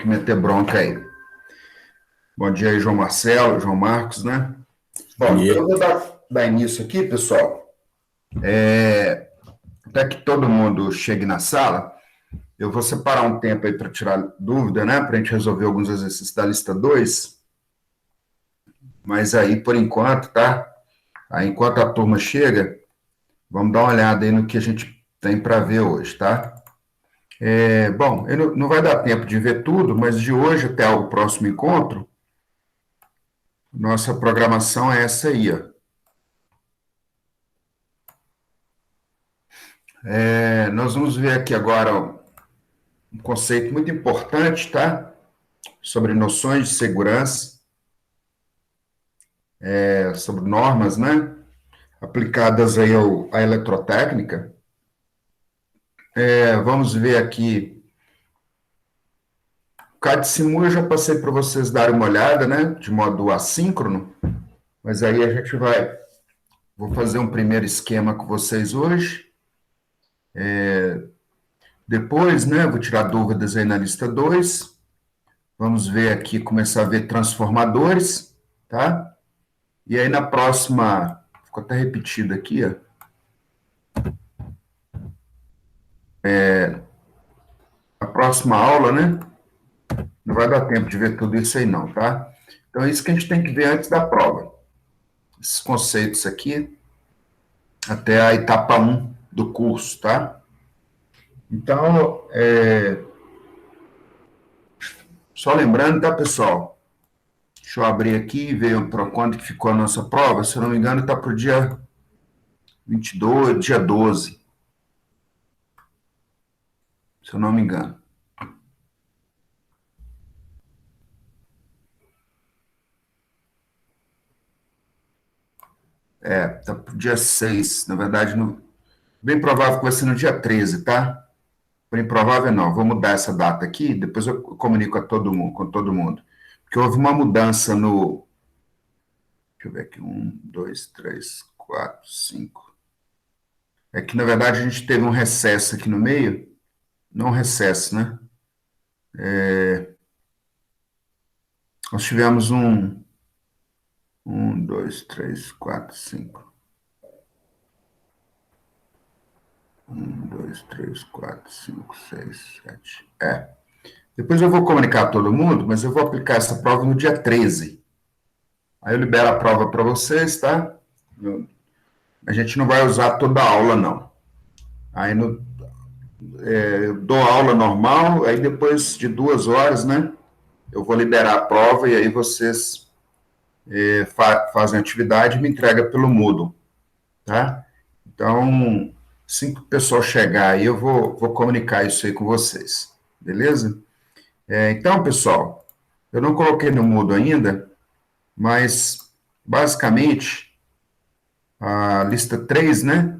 que meter bronca aí. Bom dia aí, João Marcelo, João Marcos, né? Bom, então eu vou dar início aqui, pessoal. Até que todo mundo chegue na sala, eu vou separar um tempo aí para tirar dúvida, né? Para a gente resolver alguns exercícios da lista 2. Mas aí, por enquanto, tá? Aí, enquanto a turma chega, vamos dar uma olhada aí no que a gente tem para ver hoje, tá? Bom, não vai dar tempo de ver tudo, mas de hoje até o próximo encontro, nossa programação é essa aí, ó. Nós vamos ver aqui agora um conceito muito importante, tá? Sobre noções de segurança, sobre normas, né? Aplicadas aí à eletrotécnica. Vamos ver aqui. O CAD-SIMU eu já passei para vocês darem uma olhada, né? De modo assíncrono. Mas aí a gente vou fazer um primeiro esquema com vocês hoje. Depois, né? Vou tirar dúvidas aí na lista 2. Vamos ver aqui, começar a ver transformadores, tá? E aí na próxima, ficou até repetido aqui, ó. A próxima aula, né? Não vai dar tempo de ver tudo isso aí não, tá? Então é isso que a gente tem que ver antes da prova. Esses conceitos aqui, até a etapa 1 do curso, tá? Então, só lembrando, tá, pessoal? Deixa eu abrir aqui e ver para quando que ficou a nossa prova. Se eu não me engano, está para o dia 22, dia 12. Se eu não me engano. Tá para o dia 6. Na verdade, bem provável que vai ser no dia 13, tá? Bem provável não. Vou mudar essa data aqui, depois eu comunico com todo mundo. Porque houve uma mudança no... Deixa eu ver aqui. 1, 2, 3, 4, 5. É que, na verdade, a gente teve um recesso aqui no meio. Não um recesso, né? Nós tivemos 1, 2, 3, 4, 5. 1, 2, 3, 4, 5, 6, 7. Depois eu vou comunicar a todo mundo, mas eu vou aplicar essa prova no dia 13. Aí eu libero a prova para vocês, tá? A gente não vai usar toda a aula, não. Aí eu dou aula normal, aí depois de 2 horas, né? Eu vou liberar a prova e aí vocês fazem a atividade e me entregam pelo Moodle, tá? Então, assim que o pessoal chegar aí, eu vou comunicar isso aí com vocês, beleza? Então, pessoal, eu não coloquei no Moodle ainda, mas, basicamente, a lista 3, né?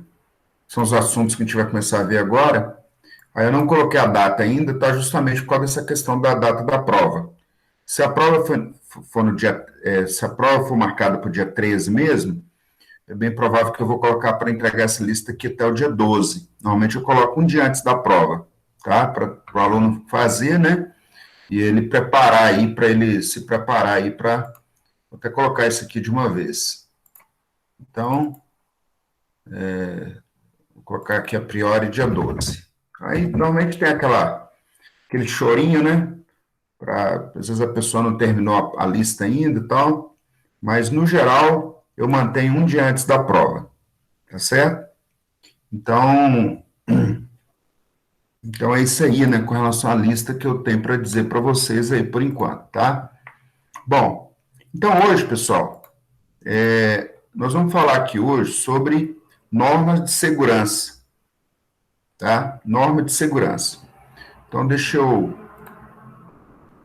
São os assuntos que a gente vai começar a ver agora. Aí eu não coloquei a data ainda, tá justamente por causa dessa questão da data da prova. Se a prova for no dia, se a prova for marcada para o dia 13 mesmo, é bem provável que eu vou colocar para entregar essa lista aqui até o dia 12. Normalmente eu coloco um dia antes da prova, tá? Para o aluno fazer, né? E ele preparar aí, para ele se preparar aí para até colocar isso aqui de uma vez. Então, vou colocar aqui a priori dia 12. Aí, normalmente tem aquele chorinho, né? Às vezes a pessoa não terminou a lista ainda e tal, mas, no geral, eu mantenho um dia antes da prova, tá certo? Então é isso aí, né, com relação à lista que eu tenho para dizer para vocês aí por enquanto, tá? Bom, então hoje, pessoal, nós vamos falar aqui hoje sobre normas de segurança, tá? Norma de segurança. Então,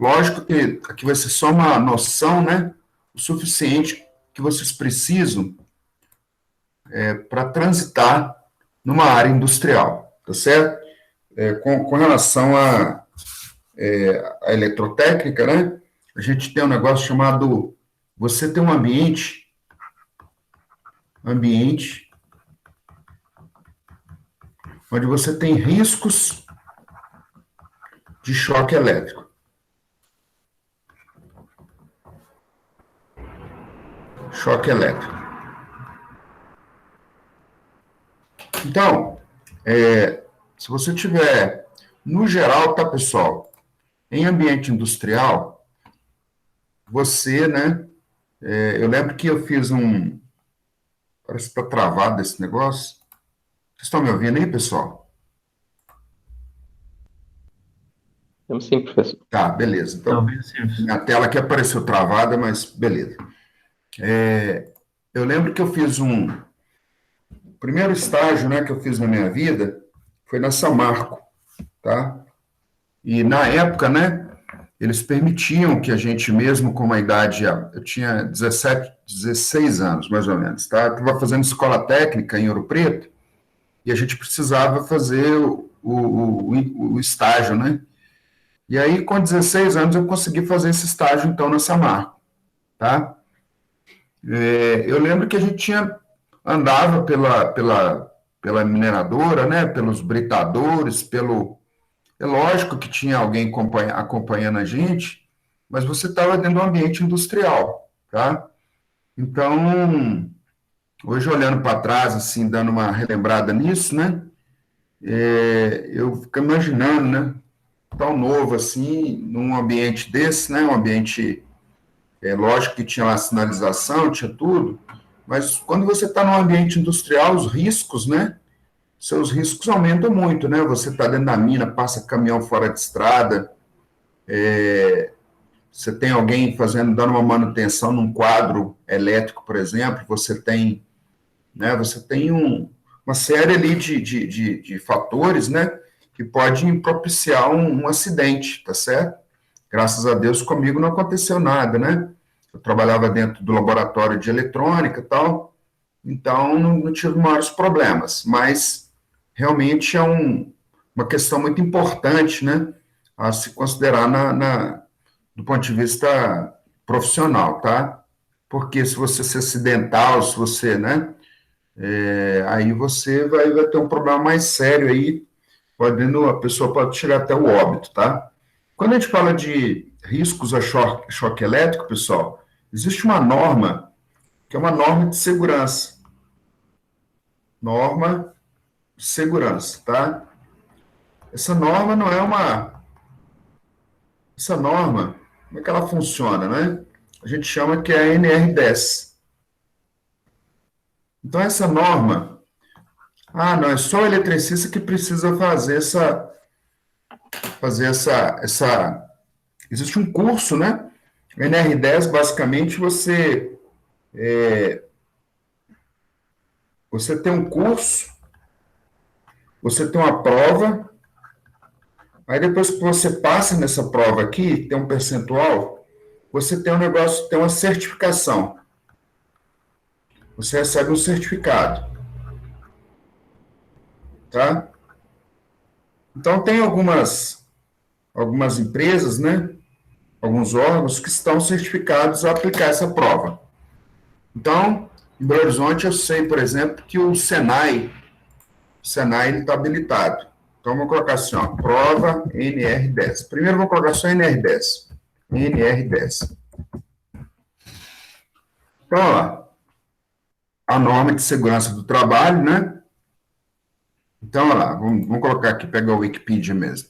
lógico que aqui vai ser só uma noção, né, o suficiente que vocês precisam para transitar numa área industrial, tá certo? Com relação à eletrotécnica, né? A gente tem um negócio chamado, você tem um ambiente onde você tem riscos de choque elétrico, choque elétrico. Então, se você tiver, no geral, tá, pessoal, em ambiente industrial, você, né, eu lembro que eu fiz parece que está travado esse negócio. Vocês estão me ouvindo aí, pessoal? Temos sim, professor. Tá, beleza. Tá Então, ouvindo, sim. minha tela aqui apareceu travada, mas beleza. Eu lembro que eu fiz o primeiro estágio, né, que eu fiz na minha vida foi na Samarco, tá? E na época, né, eles permitiam que a gente mesmo com uma idade, eu tinha 17, 16 anos, mais ou menos, tá? Estava fazendo escola técnica em Ouro Preto e a gente precisava fazer o estágio, né? E aí, com 16 anos, eu consegui fazer esse estágio, então, na Samarco, tá? Eu lembro que a gente andava pela mineradora, né? Pelos britadores, É lógico que tinha alguém acompanhando a gente, mas você estava dentro de um ambiente industrial, tá? Então, hoje olhando para trás, assim, dando uma relembrada nisso, né? Eu fico imaginando, né? Tão novo assim, num ambiente desse, né? Um ambiente, lógico que tinha lá sinalização, tinha tudo, mas quando você está num ambiente industrial, os riscos, né? Seus riscos aumentam muito, né? Você está dentro da mina, passa caminhão fora de estrada, você tem alguém dando uma manutenção num quadro elétrico, por exemplo, você tem, né, uma série ali de fatores, né, que podem propiciar um acidente, tá certo? Graças a Deus comigo não aconteceu nada, né? Eu trabalhava dentro do laboratório de eletrônica e tal, então não tive maiores problemas, mas realmente é uma questão muito importante, né, a se considerar do ponto de vista profissional, tá? Porque se você se acidental, se você, né, aí você vai ter um problema mais sério aí, a pessoa pode chegar até o óbito, tá? Quando a gente fala de riscos a choque elétrico, pessoal, existe uma norma, que é uma norma de segurança. Norma de segurança, tá? Essa norma não é uma... Essa norma, como é que ela funciona, né? A gente chama que é a NR10. Então, essa norma, não, é só o eletricista que precisa existe um curso, né? O NR10, basicamente, você tem um curso, você tem uma prova, aí depois que você passa nessa prova aqui, tem um percentual, você tem um negócio, tem uma certificação. Você recebe um certificado, tá? Então, tem algumas empresas, né? Alguns órgãos que estão certificados a aplicar essa prova. Então, em Belo Horizonte, eu sei, por exemplo, que o Senai está habilitado. Então, vamos colocar assim, ó, prova NR10. Primeiro, vou colocar só NR10. NR10. Então, olha lá, a norma de segurança do trabalho, né? Então, olha lá, vamos colocar aqui, pegar o Wikipedia mesmo.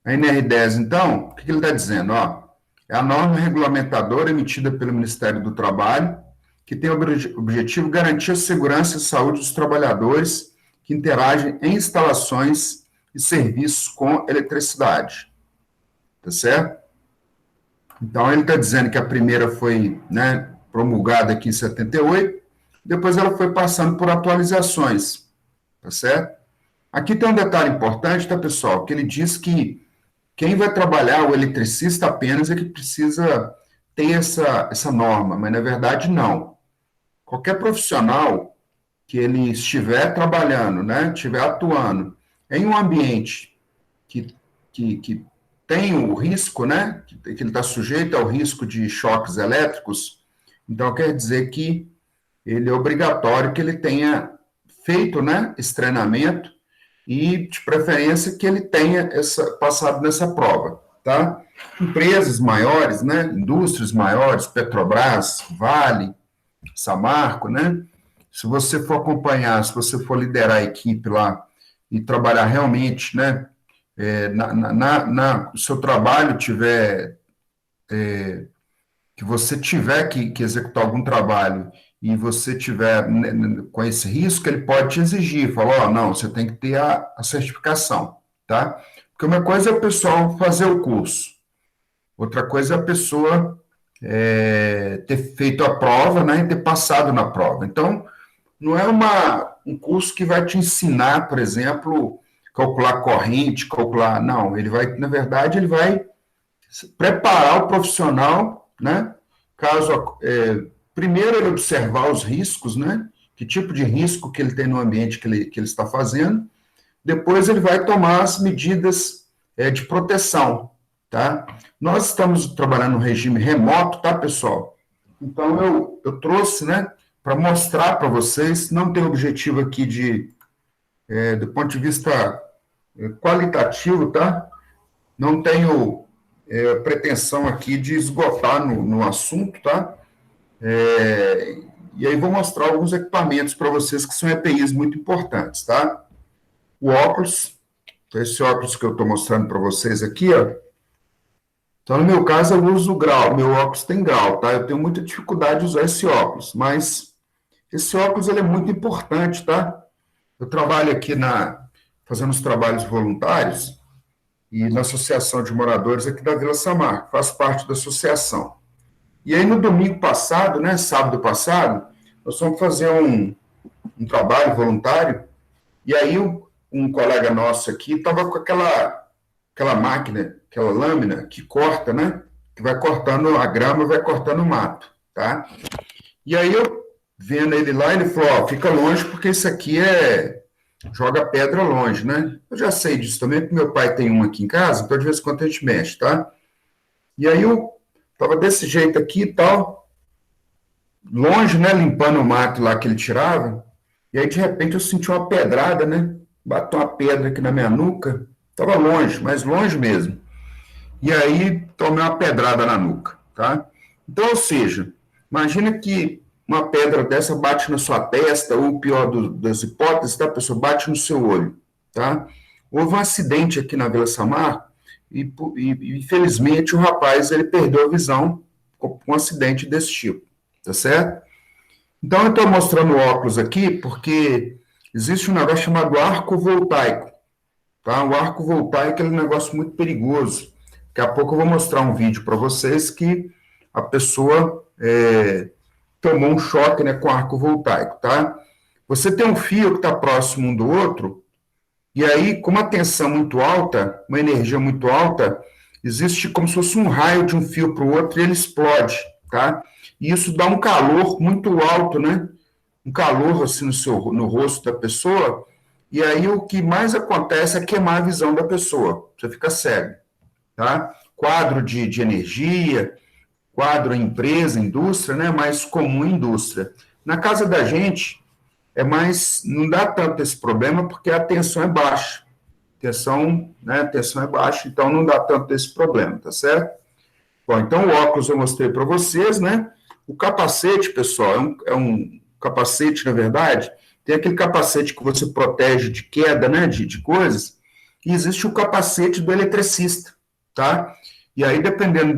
A NR10, então, o que ele está dizendo? Ó, é a norma regulamentadora emitida pelo Ministério do Trabalho, que tem o objetivo garantir a segurança e saúde dos trabalhadores que interagem em instalações e serviços com eletricidade. Tá certo? Então, ele está dizendo que a primeira foi, né, promulgada aqui em 78, depois ela foi passando por atualizações. Tá certo? Aqui tem um detalhe importante, tá, pessoal? Que ele diz que quem vai trabalhar, o eletricista apenas, é que precisa ter essa norma, mas na verdade não. Qualquer profissional que ele estiver trabalhando, né, estiver atuando em um ambiente que tem o risco, né, que ele está sujeito ao risco de choques elétricos, então quer dizer que ele é obrigatório que ele tenha feito, né, esse treinamento e, de preferência, que ele tenha passado nessa prova, tá? Empresas maiores, né, indústrias maiores, Petrobras, Vale, Samarco, né? Se você for acompanhar, se você for liderar a equipe lá e trabalhar realmente, né? O seu trabalho tiver, que você tiver que executar algum trabalho e você tiver né, com esse risco, ele pode te exigir, falar, ó, não, você tem que ter a certificação, tá? Porque uma coisa é o pessoal fazer o curso, outra coisa é a pessoa ter feito a prova, né, e ter passado na prova. Então, não é um curso que vai te ensinar, por exemplo, calcular corrente, calcular. Não, ele vai, na verdade, ele vai preparar o profissional, né? Caso, primeiro, ele observar os riscos, né? Que tipo de risco que ele tem no ambiente que ele está fazendo. Depois, ele vai tomar as medidas de proteção, tá? Nós estamos trabalhando no regime remoto, tá, pessoal? Então, eu trouxe, né, para mostrar para vocês, não tem objetivo aqui do ponto de vista qualitativo, tá? Não tenho pretensão aqui de esgotar no assunto, tá? E aí vou mostrar alguns equipamentos para vocês que são EPIs muito importantes, tá? O óculos, esse óculos que eu estou mostrando para vocês aqui, ó. Então, no meu caso, eu uso o grau, meu óculos tem grau, tá? Eu tenho muita dificuldade de usar esse óculos, mas esse óculos ele é muito importante, tá? Eu trabalho aqui fazendo os trabalhos voluntários e na Associação de Moradores aqui da Vila Samar, faço parte da associação. E aí, no domingo passado, né, sábado passado, nós fomos fazer um trabalho voluntário, e aí um colega nosso aqui estava com aquela máquina, aquela lâmina que corta, né, que vai cortando a grama, vai cortando o mato, tá? E aí eu, vendo ele lá, ele falou, ó, fica longe porque isso aqui joga pedra longe, né? Eu já sei disso também, porque meu pai tem uma aqui em casa, então de vez em quando a gente mexe, tá? E aí eu tava desse jeito aqui e tal, longe, né, limpando o mato lá que ele tirava, e aí de repente eu senti uma pedrada, né? Bateu uma pedra aqui na minha nuca, tava longe, mas longe mesmo. E aí tomei uma pedrada na nuca, tá? Então, ou seja, imagina que uma pedra dessa bate na sua testa, ou pior das hipóteses, tá, pessoal? Bate no seu olho, tá? Houve um acidente aqui na Vila Samar e infelizmente, o rapaz ele perdeu a visão com um acidente desse tipo, tá certo? Então, eu estou mostrando o óculos aqui porque existe um negócio chamado arco voltaico, tá? O arco voltaico é um negócio muito perigoso. Daqui a pouco eu vou mostrar um vídeo para vocês que a pessoa tomou um choque, né, com arco voltaico, tá? Você tem um fio que está próximo um do outro, e aí, com uma tensão muito alta, uma energia muito alta, existe como se fosse um raio de um fio para o outro e ele explode, tá? E isso dá um calor muito alto, né? Um calor assim no rosto da pessoa, e aí o que mais acontece é queimar a visão da pessoa, você fica cego, tá? Quadro de energia, quadro em empresa, indústria, né? Mais comum em indústria. Na casa da gente, não dá tanto esse problema porque a tensão é baixa. Tensão é baixa, então não dá tanto esse problema, tá certo? Bom, então o óculos eu mostrei para vocês, né? O capacete, pessoal, é um capacete, na verdade, tem aquele capacete que você protege de queda, né, de coisas, e existe o capacete do eletricista, tá? E aí, dependendo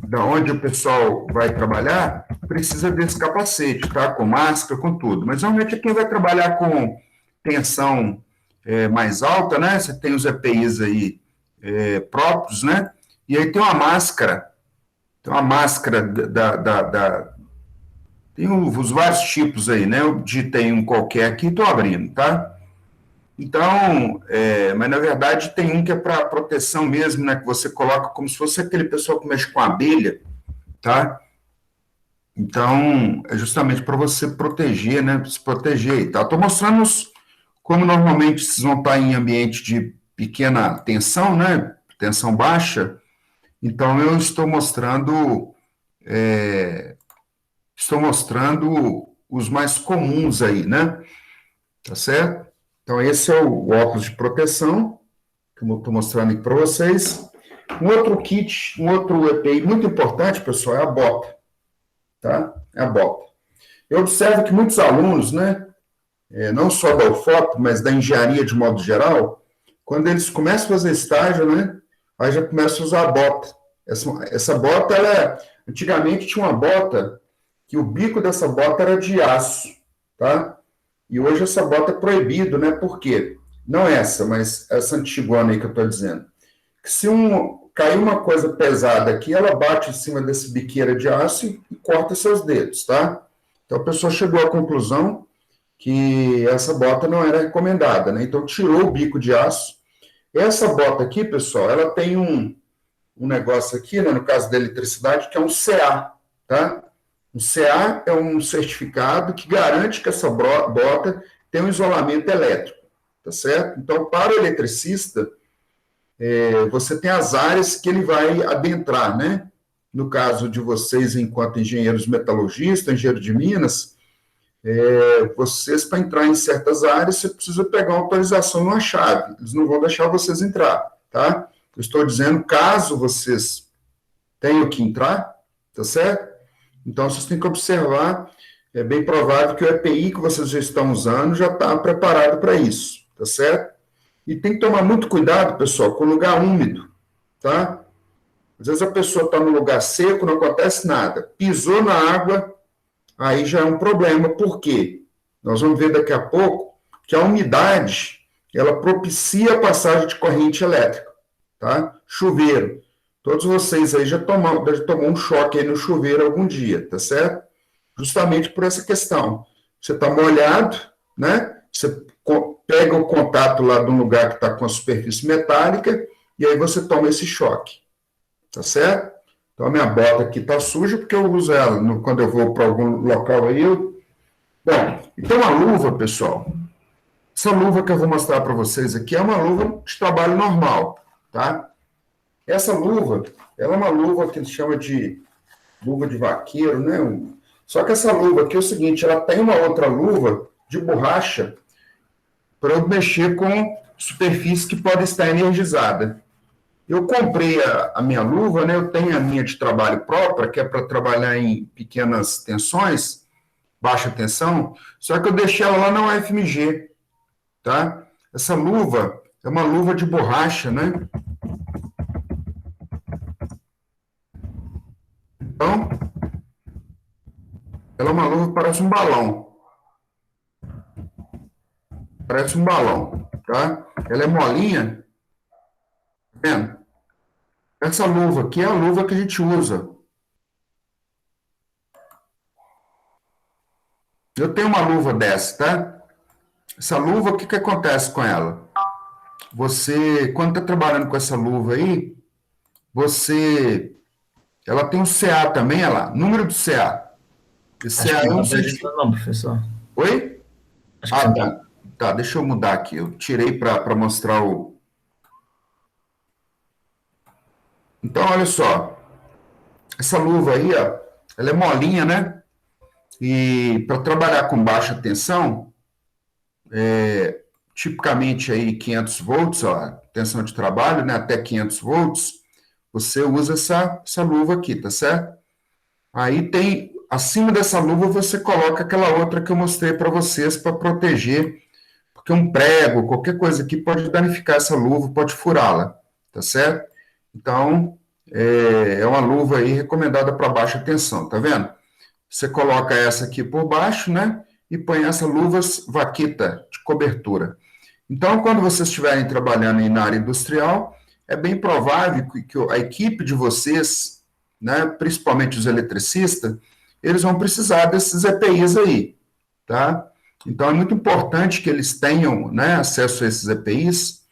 da onde o pessoal vai trabalhar, precisa desse capacete, tá? Com máscara, com tudo. Mas, normalmente, quem vai trabalhar com tensão mais alta, né? Você tem os EPIs aí próprios, né? E aí tem uma máscara tem os vários tipos aí, né? Eu digitei um qualquer aqui e estou abrindo, tá? Então, mas na verdade tem um que é para proteção mesmo, né? Que você coloca como se fosse aquele pessoal que mexe com abelha, tá? Então, é justamente para você proteger, né? Se proteger e tal. Estou mostrando como normalmente vocês vão estar em ambiente de pequena tensão, né? Tensão baixa. Então, eu estou mostrando os mais comuns aí, né? Tá certo? Então, esse é o óculos de proteção, que eu estou mostrando aqui para vocês. Um outro kit, um outro EPI muito importante, pessoal, é a bota, tá? É a bota. Eu observo que muitos alunos, né, não só da UFOP, mas da engenharia de modo geral, quando eles começam a fazer estágio, né, aí já começam a usar a bota. Essa bota, antigamente tinha uma bota que o bico dessa bota era de aço, tá? E hoje essa bota é proibido, né? Por quê? Não essa, mas essa antigona aí que eu estou dizendo. Que se cair uma coisa pesada aqui, ela bate em cima desse biqueira de aço e corta seus dedos, tá? Então a pessoa chegou à conclusão que essa bota não era recomendada, né? Então tirou o bico de aço. Essa bota aqui, pessoal, ela tem um negócio aqui, né, no caso da eletricidade, que é um CA, tá? Um CA é um certificado que garante que essa bota tem um isolamento elétrico, tá certo? Então, para o eletricista, você tem as áreas que ele vai adentrar, né? No caso de vocês, enquanto engenheiros metalurgistas, engenheiros de minas, vocês, para entrar em certas áreas, você precisa pegar uma autorização numa chave. Eles não vão deixar vocês entrar, tá? Eu estou dizendo, caso vocês tenham que entrar, tá certo? Então, vocês têm que observar, é bem provável que o EPI que vocês já estão usando já está preparado para isso, tá certo? E tem que tomar muito cuidado, pessoal, com o lugar úmido, tá? Às vezes a pessoa está no lugar seco, não acontece nada. Pisou na água, aí já é um problema. Por quê? Nós vamos ver daqui a pouco que a umidade, ela propicia a passagem de corrente elétrica, tá? Chuveiro. Todos vocês aí já tomou um choque aí no chuveiro algum dia, tá certo? Justamente por essa questão. Você está molhado, né? Você pega o contato lá de um lugar que está com a superfície metálica e aí você toma esse choque, tá certo? Então, a minha bota aqui está suja porque eu uso ela quando eu vou para algum local aí. Bom, então a luva, pessoal, essa luva que eu vou mostrar para vocês aqui é uma luva de trabalho normal, tá? Essa luva, ela é uma luva que eles chamam de luva de vaqueiro, né? Só que essa luva aqui é o seguinte, ela tem uma outra luva de borracha para eu mexer com superfície que pode estar energizada. Eu comprei a minha luva, né? Eu tenho a minha de trabalho própria, que é para trabalhar em pequenas tensões, baixa tensão, só que eu deixei ela lá na UFMG, tá? Essa luva é uma luva de borracha, né? Então, ela é uma luva que parece um balão. Parece um balão, tá? Ela é molinha, tá vendo? Essa luva aqui é a luva que a gente usa. Eu tenho uma luva dessa, tá? Essa luva, o que que acontece com ela? Você, quando está trabalhando com essa luva aí, ela tem um CA também, olha lá, número do CA. Esse Acho CA que é não um está apresentando, não, professor. Oi? Acho que você não está. Tá, deixa eu mudar aqui. Eu tirei para mostrar o. Então, olha só. Essa luva aí, ó, ela é molinha, né? E para trabalhar com baixa tensão, tipicamente aí 500 volts, ó, tensão de trabalho, né? Até 500 volts, você usa essa luva aqui, tá certo? Aí tem, acima dessa luva, você coloca aquela outra que eu mostrei para vocês para proteger, porque um prego, qualquer coisa aqui pode danificar essa luva, pode furá-la, tá certo? Então, é uma luva aí recomendada para baixa tensão, tá vendo? Você coloca essa aqui por baixo, né? E põe essa luvas vaquita de cobertura. Então, quando vocês estiverem trabalhando aí na área industrial, é bem provável que a equipe de vocês, né, principalmente os eletricistas, eles vão precisar desses EPIs aí, tá? Então, é muito importante que eles tenham, né, acesso a esses EPIs.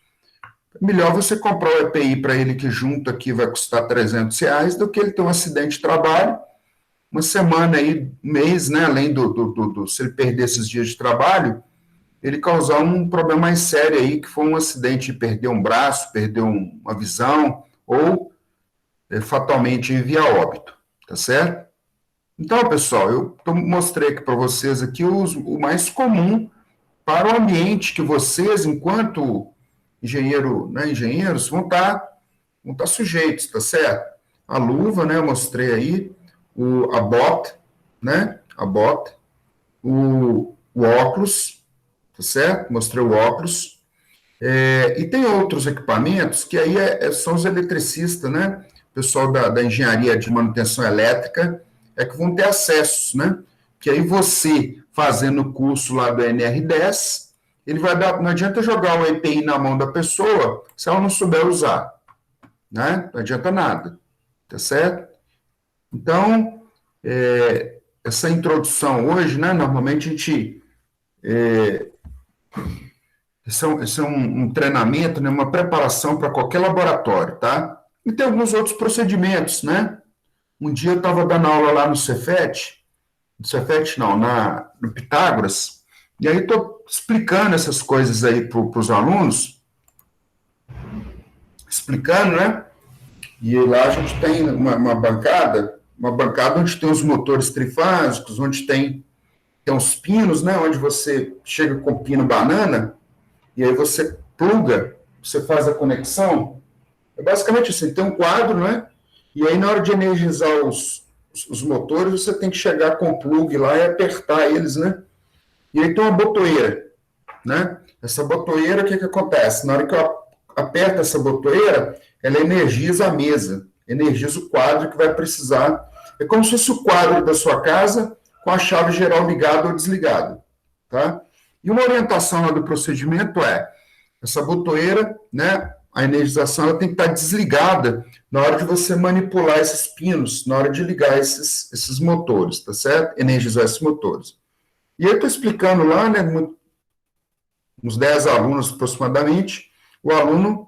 É melhor você comprar o EPI para ele que junto aqui vai custar R$ 300 do que ele ter um acidente de trabalho, uma semana aí, mês, né, além se ele perder esses dias de trabalho, ele causar um problema mais sério aí, que foi um acidente, perder um braço, perder uma visão, ou fatalmente via óbito, tá certo? Então, pessoal, eu mostrei aqui para vocês aqui o mais comum para o ambiente que vocês, enquanto engenheiros, vão estar vão estar sujeitos, tá certo? A luva, né, eu mostrei aí, a bota, né, a bota, o óculos, tá certo? Mostrei o óculos. E tem outros equipamentos que aí são os eletricistas, né? O pessoal da engenharia de manutenção elétrica que vão ter acesso, né? Que aí você, fazendo o curso lá do NR10, ele vai dar, não adianta jogar o EPI na mão da pessoa se ela não souber usar, né? Não adianta nada, tá certo? Então, essa introdução hoje, né? Normalmente a gente isso é um treinamento, né, uma preparação para qualquer laboratório, tá? E tem alguns outros procedimentos, né? Um dia eu estava dando aula lá no Cefet não, no Pitágoras, e aí estou explicando essas coisas aí para os alunos, explicando, né? E lá a gente tem uma bancada onde tem os motores trifásicos, onde tem uns pinos, né? Onde você chega com pino banana, e aí você pluga, você faz a conexão. É basicamente assim, tem um quadro, né? E aí na hora de energizar os motores, você tem que chegar com o plug lá e apertar eles, né? E aí tem uma botoeira, né? Essa botoeira, o que acontece? Na hora que eu aperto essa botoeira, ela energiza a mesa, energiza o quadro que vai precisar. É como se fosse o quadro da sua casa com a chave geral ligada ou desligada, tá? E uma orientação lá do procedimento essa botoeira, né, a energização ela tem que estar desligada na hora de você manipular esses pinos, na hora de ligar esses motores, tá certo? Energizar esses motores. E eu estou explicando lá, né, uns 10 alunos aproximadamente, o aluno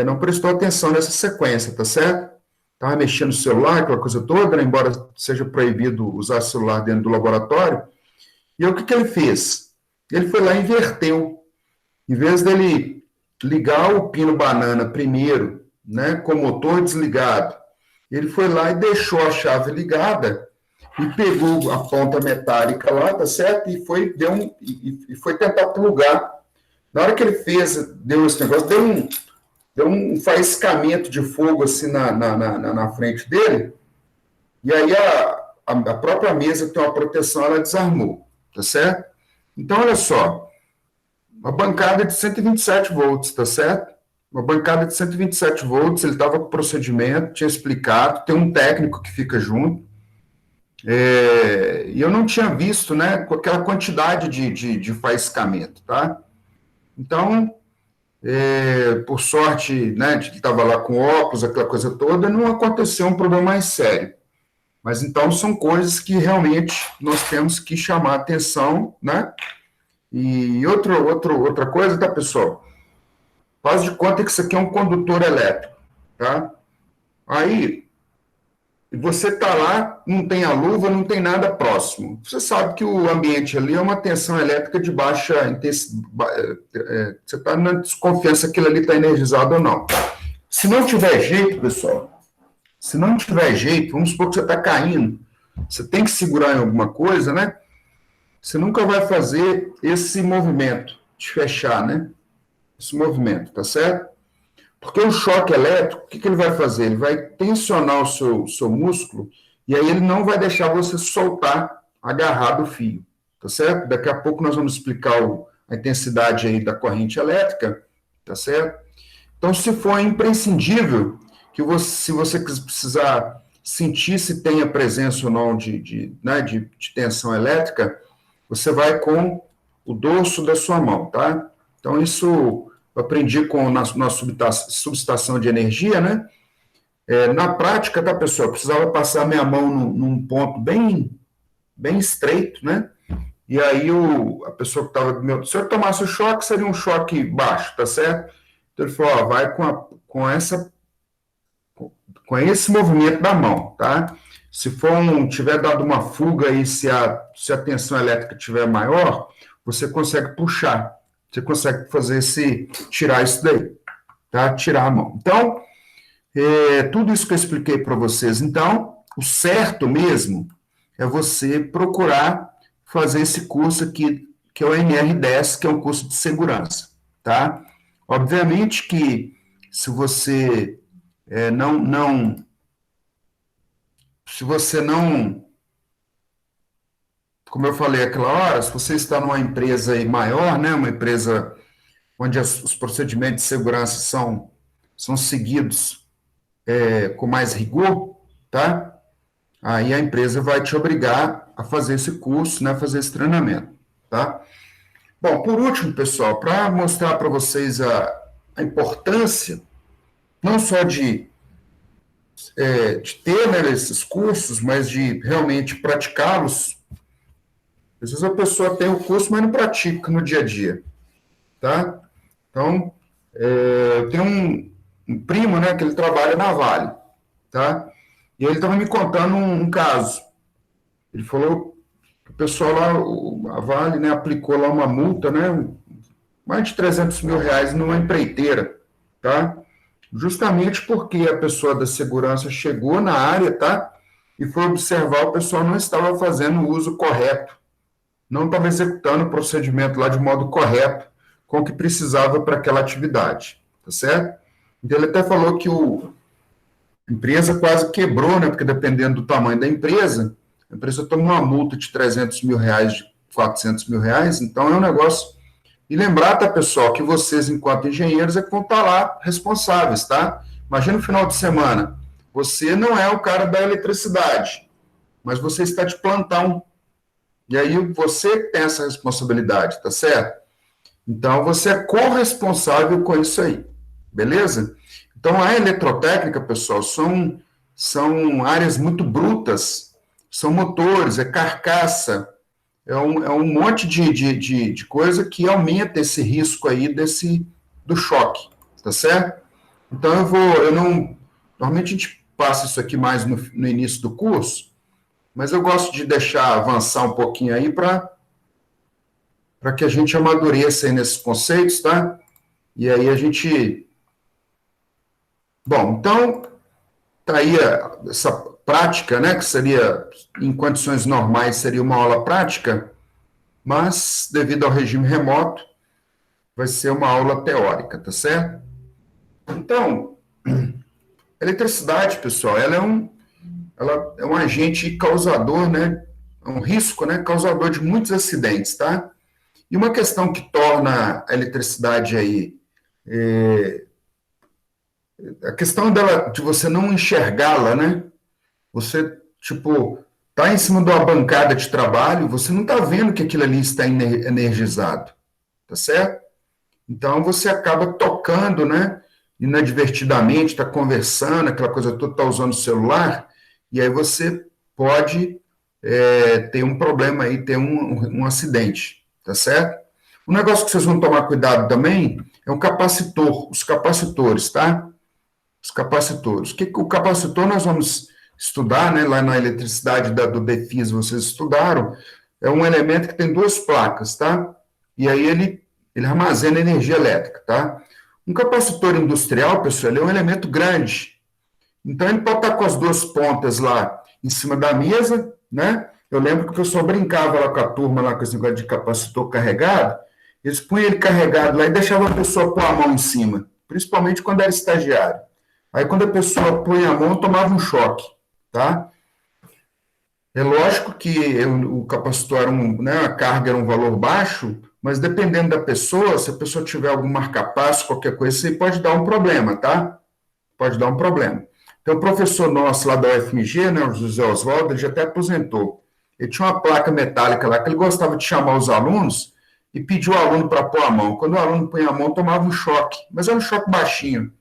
não prestou atenção nessa sequência, tá certo? Estava mexendo no celular, aquela coisa toda, né, embora seja proibido usar celular dentro do laboratório. E aí, o que ele fez? Ele foi lá e inverteu. Em vez dele ligar o pino banana primeiro, né, com o motor desligado, ele foi lá e deixou a chave ligada e pegou a ponta metálica lá, tá certo? E foi, foi tentar plugar. Na hora que ele deu esse negócio, deu um faiscamento de fogo assim na frente dele, e aí a própria mesa que tem uma proteção, ela desarmou, tá certo? Então, olha só, uma bancada de 127 volts, tá certo? Uma bancada de 127 volts, ele estava com o procedimento, tinha explicado, tem um técnico que fica junto, e eu não tinha visto, né, com aquela quantidade de faiscamento, tá? Então, por sorte, né, de que estava lá com óculos, aquela coisa toda, não aconteceu um problema mais sério. Mas, então, são coisas que realmente nós temos que chamar atenção, né? E outra coisa, tá, pessoal? Faz de conta que isso aqui é um condutor elétrico, tá? Aí, você está lá, não tem a luva, não tem nada próximo. Você sabe que o ambiente ali é uma tensão elétrica de baixa intensidade. Você está na desconfiança que aquilo ali está energizado ou não. Se não tiver jeito, pessoal, se não tiver jeito, vamos supor que você está caindo, você tem que segurar em alguma coisa, né? Você nunca vai fazer esse movimento de fechar, né? Esse movimento, tá certo? Porque o choque elétrico, o que ele vai fazer? Ele vai tensionar o seu músculo e aí ele não vai deixar você soltar, agarrar do fio, tá certo? Daqui a pouco nós vamos explicar a intensidade aí da corrente elétrica, tá certo? Então, se for imprescindível, se você precisar sentir se tem a presença ou não né, de tensão elétrica, você vai com o dorso da sua mão, tá? Então, isso eu aprendi na subestação de energia, né? Na prática, tá, pessoal? Eu precisava passar minha mão num ponto bem estreito, né? E aí a pessoa que estava do meu... Se eu tomasse o choque, seria um choque baixo, tá certo? Então, ele falou, ó, vai com esse movimento da mão, tá? Se tiver dado uma fuga aí, se a tensão elétrica tiver maior, você consegue puxar, você consegue tirar isso daí, tá? Tirar a mão. Então, tudo isso que eu expliquei para vocês, então, o certo mesmo é você procurar fazer esse curso aqui, que é o NR10, que é um curso de segurança, tá? Obviamente que se você Se você não, como eu falei aquela hora, se você está numa empresa aí maior, né, uma empresa onde os procedimentos de segurança são seguidos com mais rigor, tá? Aí a empresa vai te obrigar a fazer esse curso, né, fazer esse treinamento, tá? Bom, por último, pessoal, para mostrar para vocês a importância, não só de ter, né, esses cursos, mas de realmente praticá-los. Às vezes a pessoa tem o curso, mas não pratica no dia a dia, tá? Então, eu tenho um primo, né, que ele trabalha na Vale, tá? E ele estava me contando um caso. Ele falou que o pessoal lá, a Vale, né, aplicou lá uma multa, né, mais de 300 mil reais numa empreiteira, tá? Justamente porque a pessoa da segurança chegou na área, tá? E foi observar, o pessoal não estava fazendo o uso correto, não estava executando o procedimento lá de modo correto, com o que precisava para aquela atividade, tá certo? Então, ele até falou que a empresa quase quebrou, né? Porque dependendo do tamanho da empresa, a empresa toma uma multa de 300 mil reais, de 400 mil reais, então é um negócio. E lembrar, tá, pessoal, que vocês, enquanto engenheiros, é que vão estar lá responsáveis, tá? Imagina no final de semana, você não é o cara da eletricidade, mas você está de plantão. E aí você tem essa responsabilidade, tá certo? Então, você é corresponsável com isso aí, beleza? Então, a eletrotécnica, pessoal, são áreas muito brutas, são motores, é carcaça, é um monte de coisa que aumenta esse risco aí do choque, tá certo? Então, normalmente a gente passa isso aqui mais no início do curso, mas eu gosto de deixar avançar um pouquinho aí para que a gente amadureça aí nesses conceitos, tá? E aí a gente... Bom, então, tá aí essa prática, né, que seria, em condições normais, seria uma aula prática, mas, devido ao regime remoto, vai ser uma aula teórica, tá certo? Então, a eletricidade, pessoal, ela é um agente causador, né, é um risco, né, causador de muitos acidentes, tá? E uma questão que torna a eletricidade aí, a questão dela, de você não enxergá-la, né? Você, tipo, tá em cima de uma bancada de trabalho, você não está vendo que aquilo ali está energizado, tá certo? Então, você acaba tocando, né? Inadvertidamente, está conversando, aquela coisa toda, está usando o celular, e aí você pode ter um problema aí, ter um acidente, tá certo? Um negócio que vocês vão tomar cuidado também é o capacitor, os capacitores, tá? Os capacitores. O capacitor nós vamos estudar, né? Lá na eletricidade do DEFIS vocês estudaram, é um elemento que tem duas placas, tá? E aí ele armazena energia elétrica, tá? Um capacitor industrial, pessoal, ele é um elemento grande. Então, ele pode estar com as duas pontas lá em cima da mesa, né? Eu lembro que o pessoal brincava lá com a turma, lá com esse negócio de capacitor carregado, eles punham ele carregado lá e deixavam a pessoa pôr a mão em cima, principalmente quando era estagiário. Aí, quando a pessoa põe a mão, tomava um choque, tá? É lógico que o capacitor era né, a carga era um valor baixo, mas dependendo da pessoa, se a pessoa tiver algum marca-passo, qualquer coisa, isso aí pode dar um problema, tá? Pode dar um problema. Então, o professor nosso lá da UFMG, né, o José Oswaldo, ele já até aposentou. Ele tinha uma placa metálica lá que ele gostava de chamar os alunos e pedir o aluno para pôr a mão. Quando o aluno põe a mão, tomava um choque, mas era um choque baixinho.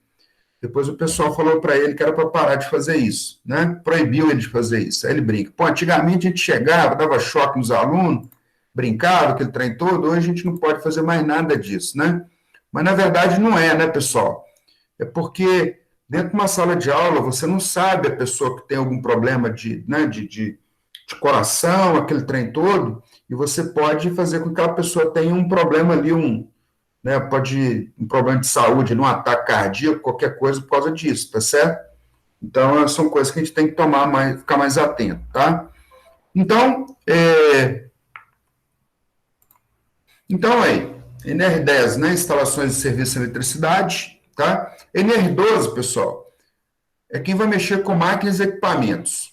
Depois o pessoal falou para ele que era para parar de fazer isso, né? Proibiu ele de fazer isso. Aí ele brinca. Pô, antigamente a gente chegava, dava choque nos alunos, brincava, aquele trem todo, hoje a gente não pode fazer mais nada disso, né? Mas na verdade não é, né, pessoal? É porque dentro de uma sala de aula você não sabe a pessoa que tem algum problema né, de coração, aquele trem todo, e você pode fazer com que aquela pessoa tenha um problema ali, né, pode um problema de saúde, um ataque cardíaco, qualquer coisa por causa disso, tá certo? Então, são coisas que a gente tem que ficar mais atento, tá? Então, aí, NR10, né, instalações de serviço de eletricidade, tá? NR12, pessoal, é quem vai mexer com máquinas e equipamentos.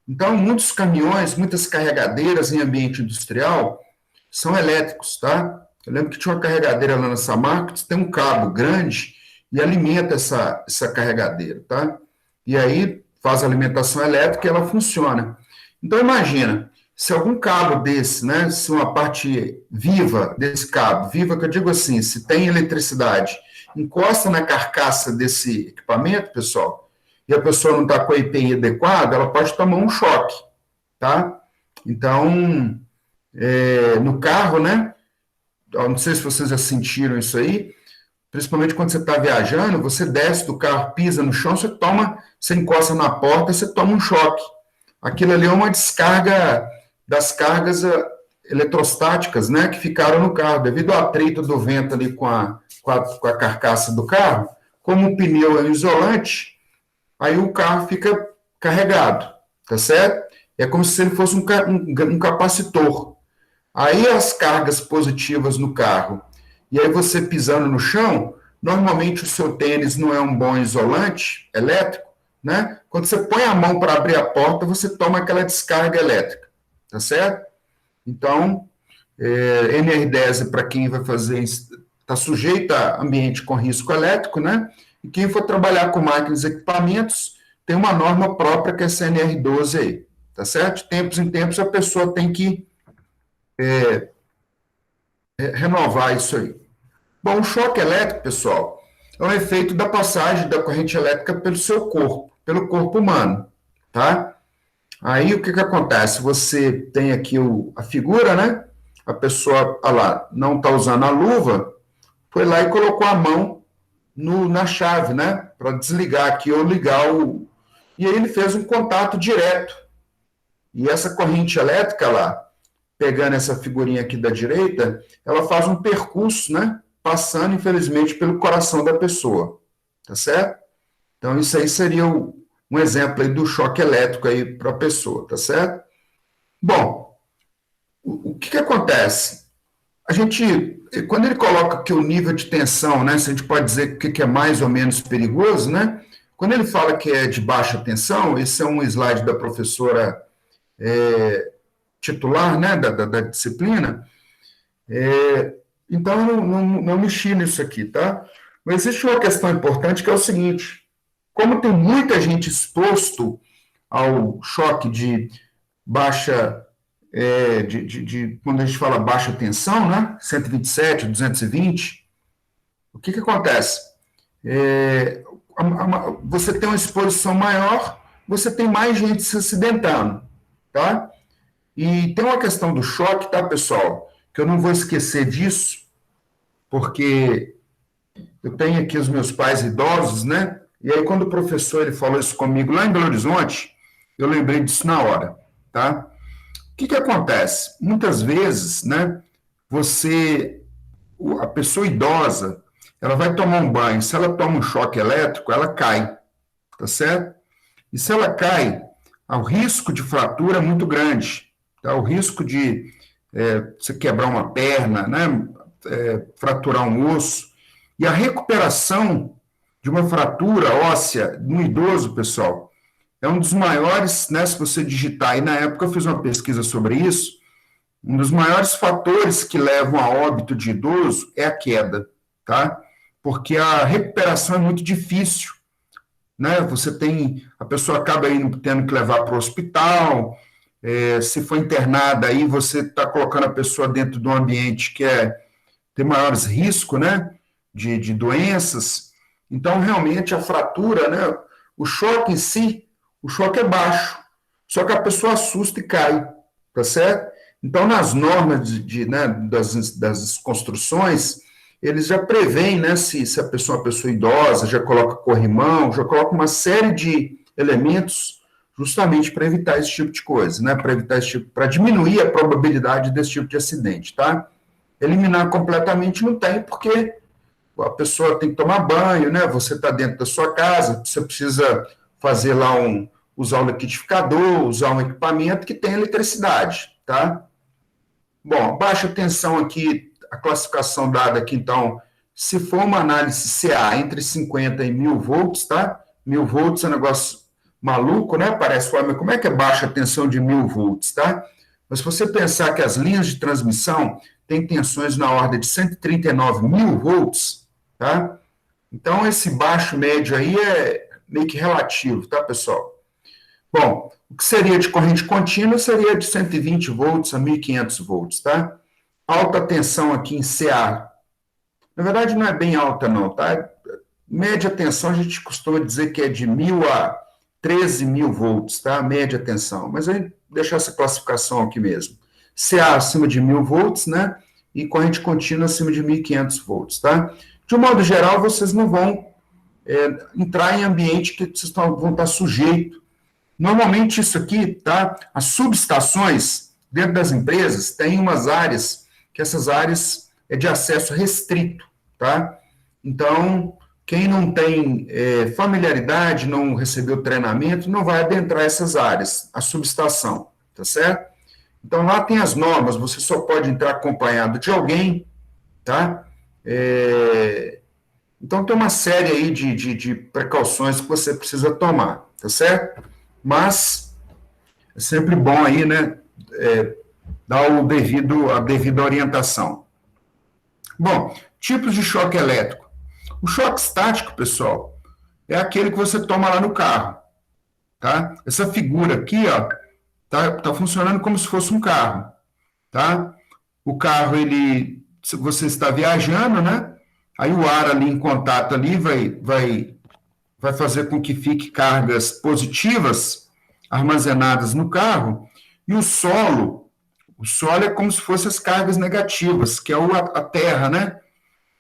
Então, muitos caminhões, muitas carregadeiras em ambiente industrial são elétricos, tá? Eu lembro que tinha uma carregadeira lá na Samarco, tem um cabo grande e alimenta essa carregadeira, tá? E aí faz a alimentação elétrica e ela funciona. Então, imagina, se algum cabo desse, né, se uma parte viva desse cabo, viva que eu digo assim, se tem eletricidade, encosta na carcaça desse equipamento, pessoal, e a pessoa não está com a EPI adequada, ela pode tomar um choque, tá? Então, no carro, né, eu não sei se vocês já sentiram isso aí, principalmente quando você está viajando, você desce do carro, pisa no chão, você encosta na porta, você toma um choque. Aquilo ali é uma descarga das cargas eletrostáticas, né, que ficaram no carro, devido ao atrito do vento ali com a carcaça do carro, como o pneu é um isolante, aí o carro fica carregado, tá certo? É como se ele fosse um capacitor. Aí as cargas positivas no carro, e aí você pisando no chão, normalmente o seu tênis não é um bom isolante elétrico, né? Quando você põe a mão para abrir a porta, você toma aquela descarga elétrica, tá certo? Então, NR10 para quem vai fazer, está sujeito a ambiente com risco elétrico, né? E quem for trabalhar com máquinas e equipamentos, tem uma norma própria que é essa NR12 aí, tá certo? De tempos em tempos a pessoa tem que renovar isso aí. Bom, o choque elétrico, pessoal, é um efeito da passagem da corrente elétrica pelo seu corpo, pelo corpo humano, tá? Aí o que acontece? Você tem aqui a figura, né? A pessoa, olha lá, não está usando a luva, foi lá e colocou a mão na chave, né? Para desligar aqui ou ligar o. E aí ele fez um contato direto. E essa corrente elétrica lá, pegando essa figurinha aqui da direita, ela faz um percurso, né? Passando, infelizmente, pelo coração da pessoa, tá certo? Então, isso aí seria um exemplo aí do choque elétrico aí para a pessoa, tá certo? Bom, o que acontece? A gente, quando ele coloca aqui o nível de tensão, né? Se a gente pode dizer o que é mais ou menos perigoso, né? Quando ele fala que é de baixa tensão, esse é um slide da professora titular, né? Da disciplina. Então, eu não mexi nisso aqui, tá? Mas existe uma questão importante que é o seguinte: como tem muita gente exposto ao choque de baixa, quando a gente fala baixa tensão, né? 127, 220, o que acontece? Você tem uma exposição maior, você tem mais gente se acidentando, tá? E tem uma questão do choque, tá, pessoal? Que eu não vou esquecer disso, porque eu tenho aqui os meus pais idosos, né? E aí, quando o professor ele falou isso comigo lá em Belo Horizonte, eu lembrei disso na hora, tá? O que acontece? Muitas vezes, né, a pessoa idosa, ela vai tomar um banho, se ela toma um choque elétrico, ela cai, tá certo? E se ela cai, o risco de fratura é muito grande, tá? O risco de você quebrar uma perna, né, fraturar um osso, e a recuperação de uma fratura óssea no idoso, pessoal, é um dos maiores, né, se você digitar, e na época eu fiz uma pesquisa sobre isso, um dos maiores fatores que levam a óbito de idoso é a queda, tá? Porque a recuperação é muito difícil, né? A pessoa acaba tendo que levar para o hospital, se for internada aí, você está colocando a pessoa dentro de um ambiente que tem maiores riscos, né, de doenças. Então, realmente, a fratura, né, o choque em si, o choque é baixo, só que a pessoa assusta e cai, tá certo? Então, nas normas né, das construções, eles já prevêem, né, se a pessoa é uma pessoa idosa, já coloca corrimão, já coloca uma série de elementos justamente para evitar esse tipo de coisa, né, para diminuir a probabilidade desse tipo de acidente, tá? Eliminar completamente não tem, porque a pessoa tem que tomar banho, né? Você está dentro da sua casa, você precisa fazer lá usar um liquidificador, usar um equipamento que tem eletricidade, tá? Bom, baixa tensão aqui, a classificação dada aqui, então, se for uma análise CA entre 50 e 1000 volts, tá? 1000 volts é um negócio maluco, né? Parece, mas como é que é baixa tensão de 1000 volts, tá? Mas se você pensar que as linhas de transmissão têm tensões na ordem de 139.000 volts, tá? Então, esse baixo médio aí é meio que relativo, tá, pessoal? Bom, o que seria de corrente contínua seria de 120 volts a 1500 volts, tá? Alta tensão aqui em CA. Na verdade, não é bem alta, não, tá? Média tensão, a gente costuma dizer que é de 1000 a 13.000 volts, tá? Média tensão. Mas aí, deixar essa classificação aqui mesmo. CA acima de 1000 volts, né? E corrente contínua acima de 1500 volts, tá? De um modo geral, vocês não vão entrar em ambiente que vocês vão estar sujeitos. Normalmente, isso aqui, tá? As subestações dentro das empresas têm umas áreas, que essas áreas é de acesso restrito, tá? Então, quem não tem familiaridade, não recebeu treinamento, não vai adentrar essas áreas, a subestação, tá certo? Então, lá tem as normas, você só pode entrar acompanhado de alguém, tá? Então, tem uma série aí de precauções que você precisa tomar, tá certo? Mas é sempre bom aí, né, dar a devida orientação. Bom, tipos de choque elétrico. O choque estático, pessoal, é aquele que você toma lá no carro, tá? Essa figura aqui, ó, tá funcionando como se fosse um carro, tá? O carro, você está viajando, né? Aí o ar ali em contato ali vai fazer com que fique cargas positivas armazenadas no carro, e o solo é como se fossem as cargas negativas, que é a terra, né?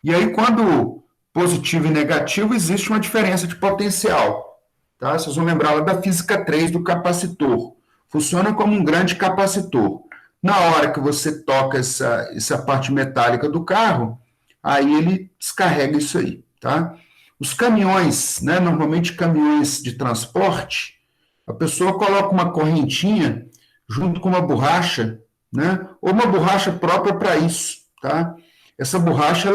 E aí, quando positivo e negativo, existe uma diferença de potencial, tá? Vocês vão lembrar lá da física 3 do capacitor. Funciona como um grande capacitor. Na hora que você toca essa parte metálica do carro, aí ele descarrega isso aí, tá? Os caminhões, né, normalmente caminhões de transporte, a pessoa coloca uma correntinha junto com uma borracha, né, ou uma borracha própria para isso, tá? Essa borracha,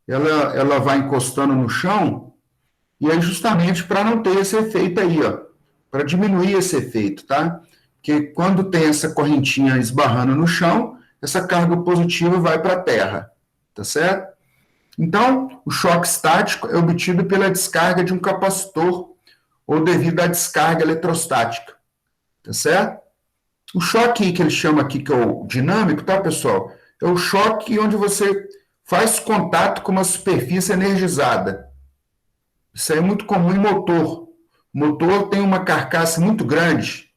ela vai encostando no chão, e é justamente para não ter esse efeito aí, ó, para diminuir esse efeito, tá? Porque quando tem essa correntinha esbarrando no chão, essa carga positiva vai para a terra, tá certo? Então, o choque estático é obtido pela descarga de um capacitor ou devido à descarga eletrostática, tá certo? O choque que ele chama aqui, que é o dinâmico, tá, pessoal? É o choque onde você faz contato com uma superfície energizada. Isso aí é muito comum em motor. O motor tem uma carcaça muito grande,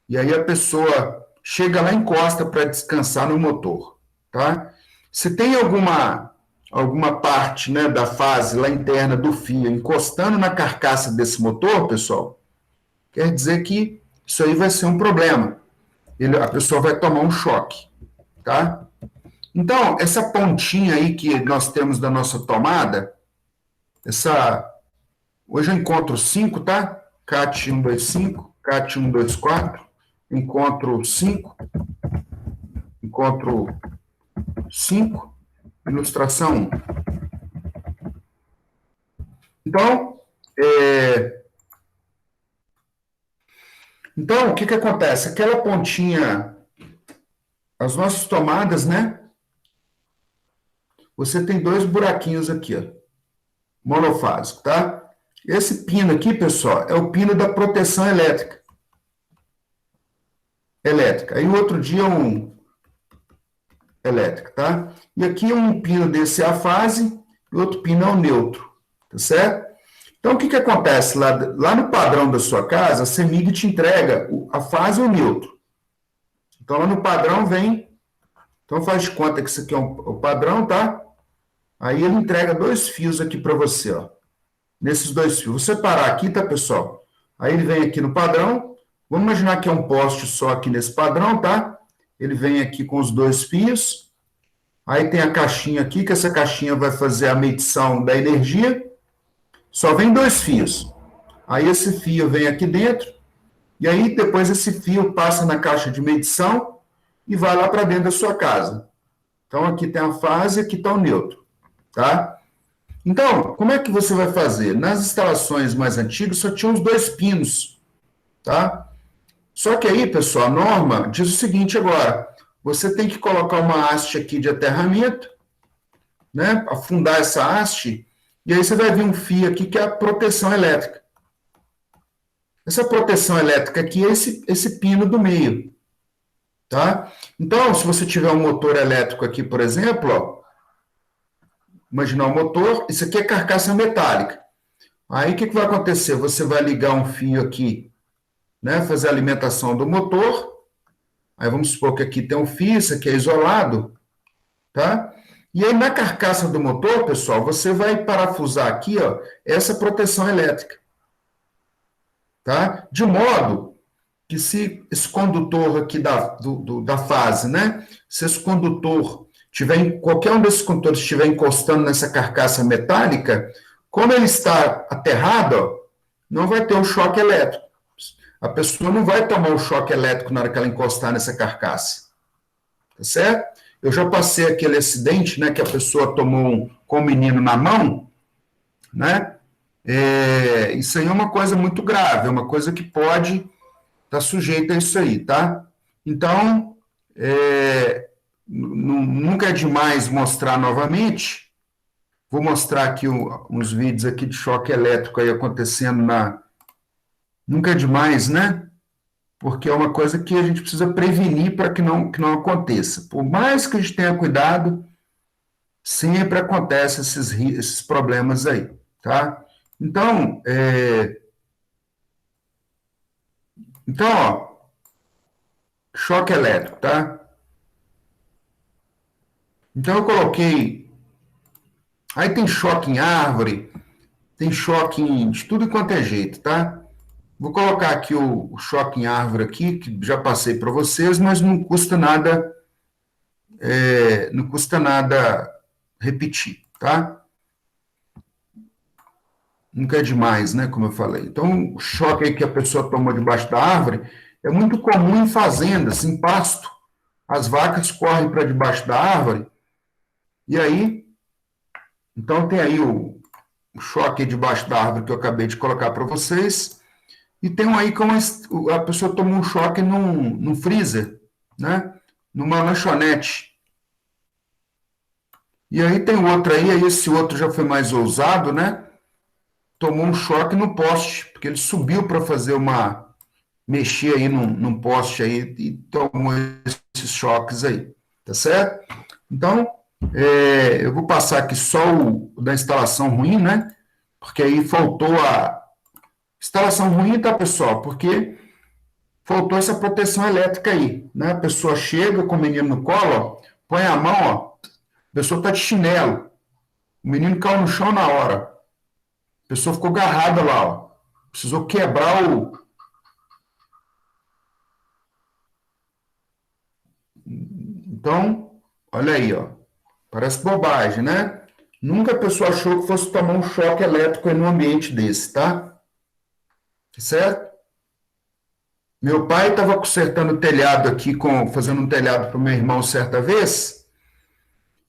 e aí a pessoa chega lá e encosta para descansar no motor, tá? Se tem alguma parte, né, da fase lá interna do fio encostando na carcaça desse motor, pessoal, quer dizer que isso aí vai ser um problema. A pessoa vai tomar um choque, tá? Então, essa pontinha aí que nós temos da nossa tomada, hoje eu encontro 5, tá? CAT 125, CAT 124, encontro 5, ilustração 1. Então, o que acontece? Aquela pontinha, as nossas tomadas, né? Você tem 2 buraquinhos aqui, ó, monofásico, tá? Esse pino aqui, pessoal, é o pino da proteção elétrica. Aí o outro dia um elétrica, tá? E aqui um pino desse é a fase e o outro pino é o neutro, tá certo? Então, o que acontece? Lá no padrão da sua casa, a CEMIG te entrega a fase e o neutro. Então, lá no padrão vem... Então, faz de conta que isso aqui é o padrão, tá? Aí ele entrega 2 fios aqui para você, ó. Nesses 2 fios. Vou separar aqui, tá, pessoal? Aí ele vem aqui no padrão. Vamos imaginar que é um poste só aqui nesse padrão, tá? Ele vem aqui com os 2 fios. Aí tem a caixinha aqui, que essa caixinha vai fazer a medição da energia. Só vem 2 fios. Aí esse fio vem aqui dentro. E aí depois esse fio passa na caixa de medição e vai lá para dentro da sua casa. Então aqui tem a fase e aqui está o neutro, tá? Então, como é que você vai fazer? Nas instalações mais antigas só tinham os 2 pinos, tá? Só que aí, pessoal, a norma diz o seguinte agora, você tem que colocar uma haste aqui de aterramento, né, afundar essa haste, e aí você vai ver um fio aqui que é a proteção elétrica. Essa proteção elétrica aqui é esse pino do meio, tá? Então, se você tiver um motor elétrico aqui, por exemplo, ó, imaginar um motor, isso aqui é carcaça metálica. Aí, o que vai acontecer? Você vai ligar um fio aqui, né, fazer a alimentação do motor, aí vamos supor que aqui tem um fio, isso aqui é isolado, tá? E aí, na carcaça do motor, pessoal, você vai parafusar aqui, ó, essa proteção elétrica, tá? De modo que se esse condutor aqui da fase, né? Se esse condutor tiver, qualquer um desses condutores estiver encostando nessa carcaça metálica, como ele está aterrado, ó, não vai ter um choque elétrico. A pessoa não vai tomar um choque elétrico na hora que ela encostar nessa carcaça. Tá certo? Eu já passei aquele acidente, né, que a pessoa tomou com o menino na mão, né? Isso aí é uma coisa muito grave, é uma coisa que pode estar sujeita a isso aí, tá? Então, nunca é demais mostrar novamente. Vou mostrar aqui uns vídeos aqui de choque elétrico aí acontecendo Nunca é demais, né? Porque é uma coisa que a gente precisa prevenir para que não aconteça. Por mais que a gente tenha cuidado, sempre acontecem esses problemas aí, tá? Então, ó, choque elétrico, tá? Então, eu coloquei... Aí tem choque em árvore, tem choque de tudo quanto é jeito, tá? Vou colocar aqui o choque em árvore aqui, que já passei para vocês, mas não custa nada, repetir, tá? Nunca é demais, né, como eu falei. Então, o choque aí que a pessoa tomou debaixo da árvore é muito comum em fazendas, em pasto. As vacas correm para debaixo da árvore, e aí, então tem aí o choque debaixo da árvore que eu acabei de colocar para vocês, e tem um aí como a pessoa tomou um choque num freezer, né, numa lanchonete. E aí tem outro aí esse outro já foi mais ousado, né, tomou um choque no poste, porque ele subiu para mexer aí num poste aí e tomou esses choques aí, tá certo? Então, eu vou passar aqui só o da instalação ruim, né? Porque aí faltou a instalação ruim, tá, pessoal? Porque faltou essa proteção elétrica aí, né? A pessoa chega com o menino no colo, ó, põe a mão, ó, a pessoa tá de chinelo, o menino caiu no chão na hora, a pessoa ficou agarrada lá, ó, precisou quebrar o... Então, olha aí, ó, parece bobagem, né? Nunca a pessoa achou que fosse tomar um choque elétrico em um ambiente desse, tá? Certo? Meu pai estava consertando o telhado aqui, fazendo um telhado para o meu irmão certa vez,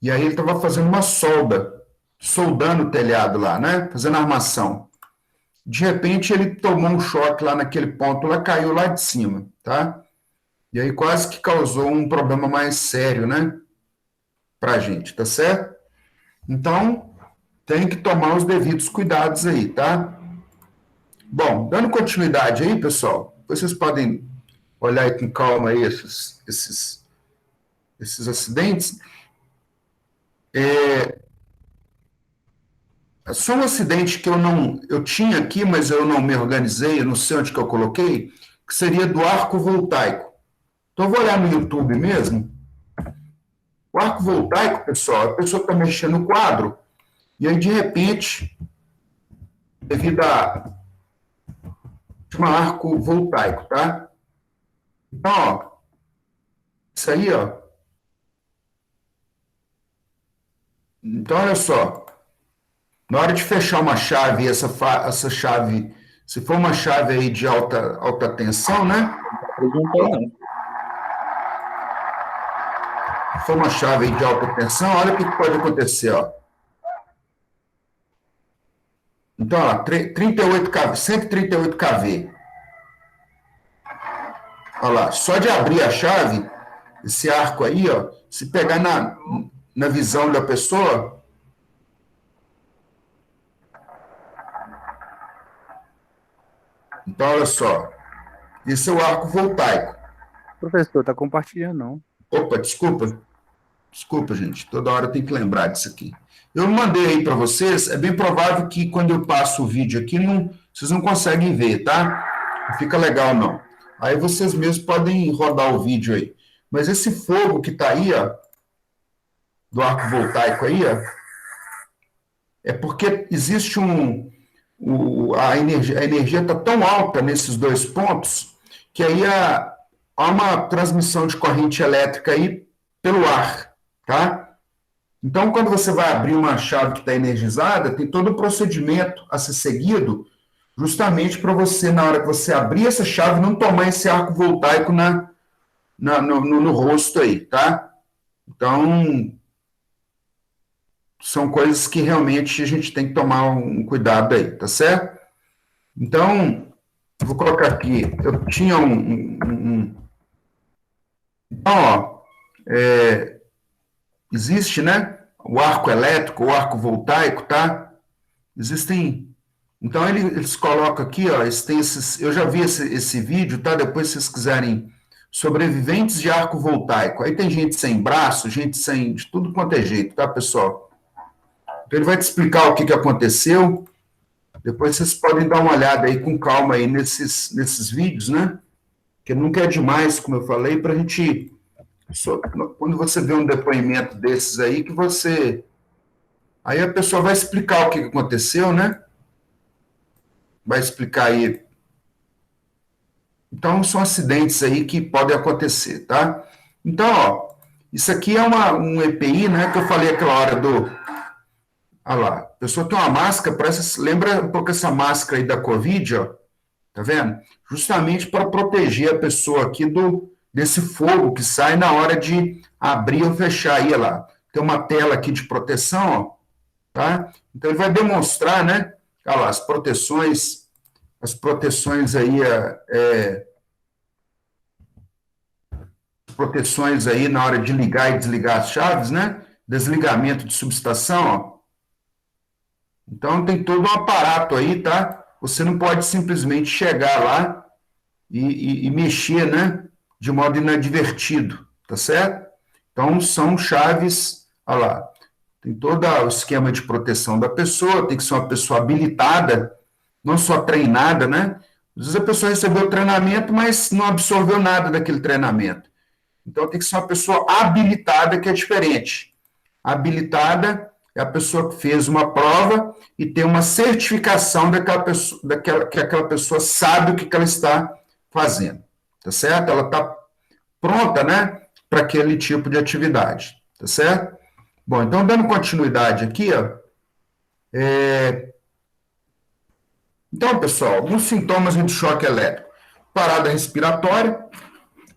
e aí ele estava fazendo uma soldando o telhado lá, né? Fazendo armação. De repente ele tomou um choque lá naquele ponto, lá caiu lá de cima, tá? E aí quase que causou um problema mais sério, né? Pra gente, tá certo? Então, tem que tomar os devidos cuidados aí, tá? Bom, dando continuidade aí, pessoal, vocês podem olhar aí com calma aí esses acidentes. Só um acidente que eu tinha aqui, mas eu não me organizei, eu não sei onde que eu coloquei, que seria do arco voltaico. Então, eu vou olhar no YouTube mesmo. O arco voltaico, pessoal, a pessoa está mexendo no quadro, e aí, de repente, devido a chama arco voltaico, tá? Então, ó, isso aí, ó. Então, olha só. Na hora de fechar uma chave, essa chave, se for uma chave aí de alta tensão, né? Apresentou, não. Se for uma chave aí de alta tensão, olha o que pode acontecer, ó. Então, olha lá, 38 kV, 138 kV. Olha lá, só de abrir a chave, esse arco aí, ó, se pegar na visão da pessoa, então olha só, esse é o arco voltaico. Professor, tá compartilhando, não. Opa, desculpa, gente, toda hora eu tenho que lembrar disso aqui. Eu mandei aí para vocês, é bem provável que quando eu passo o vídeo aqui, vocês não conseguem ver, tá? Não fica legal, não. Aí vocês mesmos podem rodar o vídeo aí. Mas esse fogo que está aí, ó, do arco voltaico aí, ó, é porque existe a energia está tão alta nesses dois pontos que aí há uma transmissão de corrente elétrica aí pelo ar, tá? Então, quando você vai abrir uma chave que está energizada, tem todo o procedimento a ser seguido, justamente para você, na hora que você abrir essa chave, não tomar esse arco voltaico no rosto aí, tá? Então, são coisas que realmente a gente tem que tomar um cuidado aí, tá certo? Então, vou colocar aqui, eu tinha então, ó, existe, né, o arco elétrico, o arco voltaico, tá? Existem, então eles colocam aqui, ó, eu já vi esse vídeo, tá? Depois se vocês quiserem, sobreviventes de arco voltaico, aí tem gente sem braço, gente sem, de tudo quanto é jeito, tá, pessoal? Então ele vai te explicar o que aconteceu, depois vocês podem dar uma olhada aí com calma aí nesses vídeos, né? Que nunca é demais, como eu falei, para a gente, quando você vê um depoimento desses aí, que você, aí a pessoa vai explicar o que aconteceu, né? Vai explicar aí. Então, são acidentes aí que podem acontecer, tá? Então, ó, isso aqui é um EPI, né, que eu falei aquela hora olha lá, a pessoa tem uma máscara, lembra um pouco essa máscara aí da Covid, ó, tá vendo? Justamente para proteger a pessoa aqui desse fogo que sai na hora de abrir ou fechar aí, olha lá. Tem uma tela aqui de proteção, ó, tá? Então, ele vai demonstrar, né, olha lá, as proteções aí, proteções aí na hora de ligar e desligar as chaves, né? Desligamento de subestação, ó. Então, tem todo um aparato aí, tá? Você não pode simplesmente chegar lá e mexer, né? De modo inadvertido, tá certo? Então, são chaves, olha lá, tem todo o esquema de proteção da pessoa, tem que ser uma pessoa habilitada, não só treinada, né? Às vezes a pessoa recebeu treinamento, mas não absorveu nada daquele treinamento. Então, tem que ser uma pessoa habilitada, que é diferente. Habilitada é a pessoa que fez uma prova e tem uma certificação que aquela pessoa sabe o que ela está fazendo, tá certo? Ela está pronta, né, para aquele tipo de atividade, tá certo? Bom, então, dando continuidade aqui, ó, então, pessoal, alguns sintomas do choque elétrico: parada respiratória,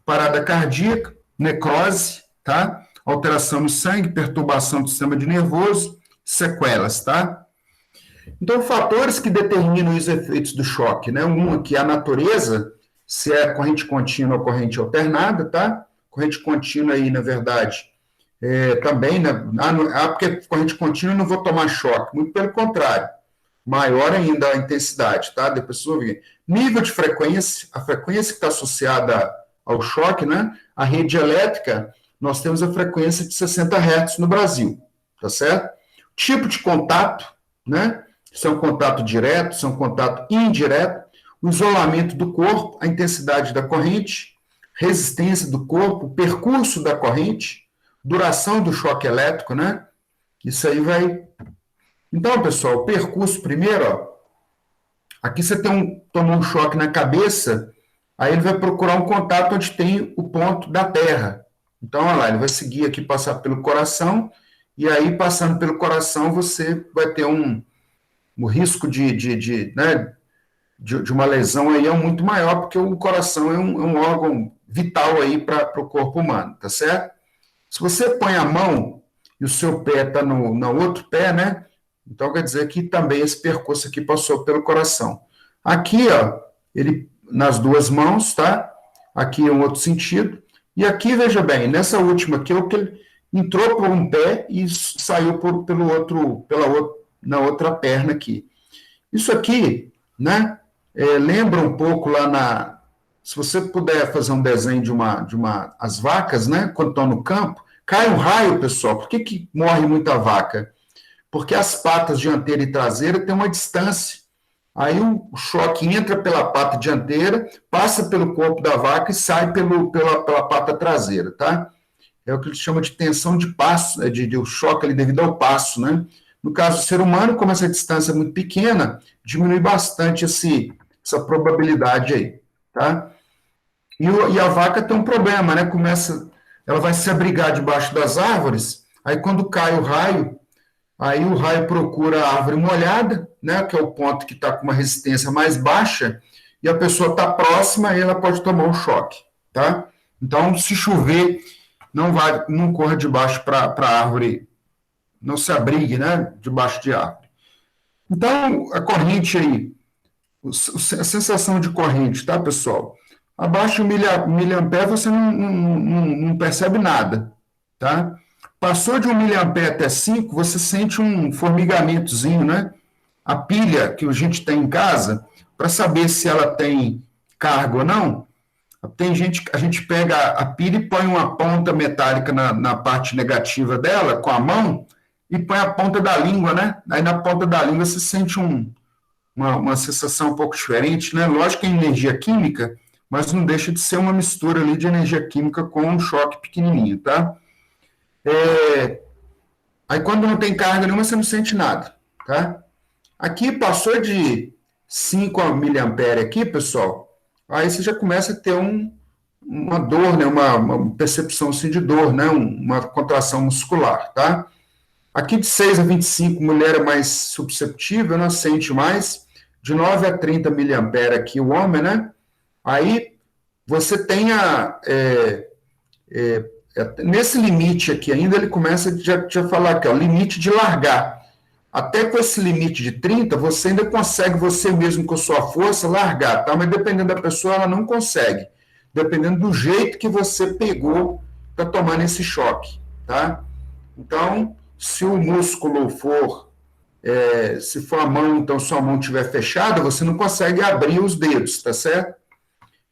parada cardíaca, necrose, tá? Alteração no sangue, perturbação do sistema nervoso, sequelas, tá? Então, fatores que determinam os efeitos do choque, né? Um aqui é a natureza, se é corrente contínua ou corrente alternada, tá? Corrente contínua aí, na verdade, também, né? Porque corrente contínua eu não vou tomar choque, muito pelo contrário, maior ainda a intensidade, tá? Depois vocês vão ver. Nível de frequência, a frequência que está associada ao choque, né? A rede elétrica, nós temos a frequência de 60 Hz no Brasil, tá certo? Tipo de contato, né? Se é um contato direto, se é um contato indireto, o isolamento do corpo, a intensidade da corrente, resistência do corpo, percurso da corrente, duração do choque elétrico, né? Isso aí vai. Então, pessoal, o percurso primeiro, ó, aqui você tomou um choque na cabeça, aí ele vai procurar um contato onde tem o ponto da Terra. Então, olha lá, ele vai seguir aqui, passar pelo coração, e aí, passando pelo coração, você vai ter o risco né, de uma lesão aí é muito maior, porque o coração é um órgão vital aí para o corpo humano, tá certo? Se você põe a mão e o seu pé está no outro pé, né, Então, quer dizer que também esse percurso aqui passou pelo coração. Aqui, ó, ele nas duas mãos, tá? Aqui é um outro sentido. E aqui, veja bem, nessa última aqui, é o que ele entrou por um pé e saiu na outra perna aqui. Isso aqui, né, lembra um pouco lá se você puder fazer um desenho as vacas, né, quando estão no campo, cai um raio, pessoal. Por que morre muita vaca? Porque as patas dianteira e traseira têm uma distância. Aí o choque entra pela pata dianteira, passa pelo corpo da vaca e sai pela pata traseira, tá? É o que eles chamam de tensão de passo, o choque ali devido ao passo, né? No caso do ser humano, como essa distância é muito pequena, diminui bastante essa probabilidade aí, tá? E a vaca tem um problema, né? Ela vai se abrigar debaixo das árvores, aí quando cai o raio, aí o raio procura a árvore molhada, né? Que é o ponto que está com uma resistência mais baixa, e a pessoa está próxima e ela pode tomar um choque, tá? Então, se chover, não corra debaixo para a árvore, não se abrigue, né? Debaixo de árvore. Então, a corrente aí, a sensação de corrente, tá, pessoal? Abaixo de 1 mA você não percebe nada, tá? Passou de 1 mA até 5, você sente um formigamentozinho, né? A pilha que a gente tem em casa, para saber se ela tem carga ou não, a gente pega a pilha e põe uma ponta metálica na parte negativa dela, com a mão, e põe a ponta da língua, né? Aí na ponta da língua você sente uma sensação um pouco diferente, né? Lógico que é energia química, mas não deixa de ser uma mistura ali de energia química com um choque pequenininho, tá? Aí quando não tem carga nenhuma, você não sente nada, tá? Aqui passou de 5 mA aqui, pessoal, aí você já começa a ter uma dor, né? Uma percepção assim, de dor, né? Uma contração muscular, tá? Aqui de 6 a 25, mulher é mais susceptível, não sente mais. De 9 a 30 mA aqui o homem, né? Aí você tem nesse limite aqui ainda, ele começa já falar aqui, ó, limite de largar. Até com esse limite de 30, você ainda consegue, você mesmo com a sua força, largar, tá? Mas dependendo da pessoa, ela não consegue. Dependendo do jeito que você pegou para tomar esse choque, tá? Então, se o músculo se for a mão, então sua mão estiver fechada, você não consegue abrir os dedos, tá certo?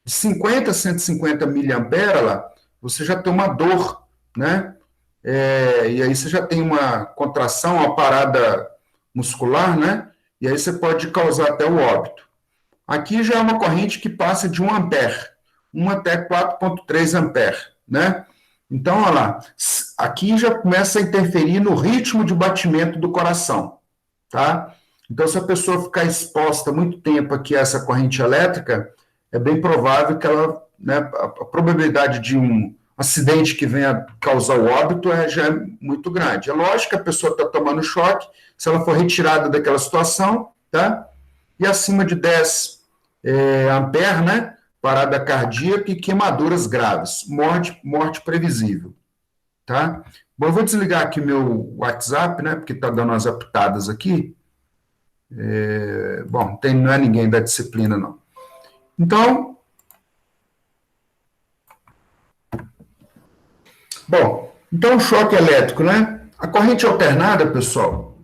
De 50 a 150 mA lá, você já tem uma dor, né? E aí você já tem uma contração, uma parada muscular, né? E aí você pode causar até o óbito. Aqui já é uma corrente que passa de 1 ampere, 1 até 4,3 ampere, né? Então, olha lá, aqui já começa a interferir no ritmo de batimento do coração, tá? Então, se a pessoa ficar exposta muito tempo aqui a essa corrente elétrica, é bem provável que ela, né, a probabilidade de um acidente que venha causar o óbito já é muito grande. É lógico que a pessoa está tomando choque, se ela for retirada daquela situação, tá? E acima de 10 ampere, né? Parada cardíaca e queimaduras graves, morte previsível, tá? Bom, eu vou desligar aqui meu WhatsApp, né? Porque está dando umas apitadas aqui. Bom, não é ninguém da disciplina, não. Então, o choque elétrico, né? A corrente alternada, pessoal.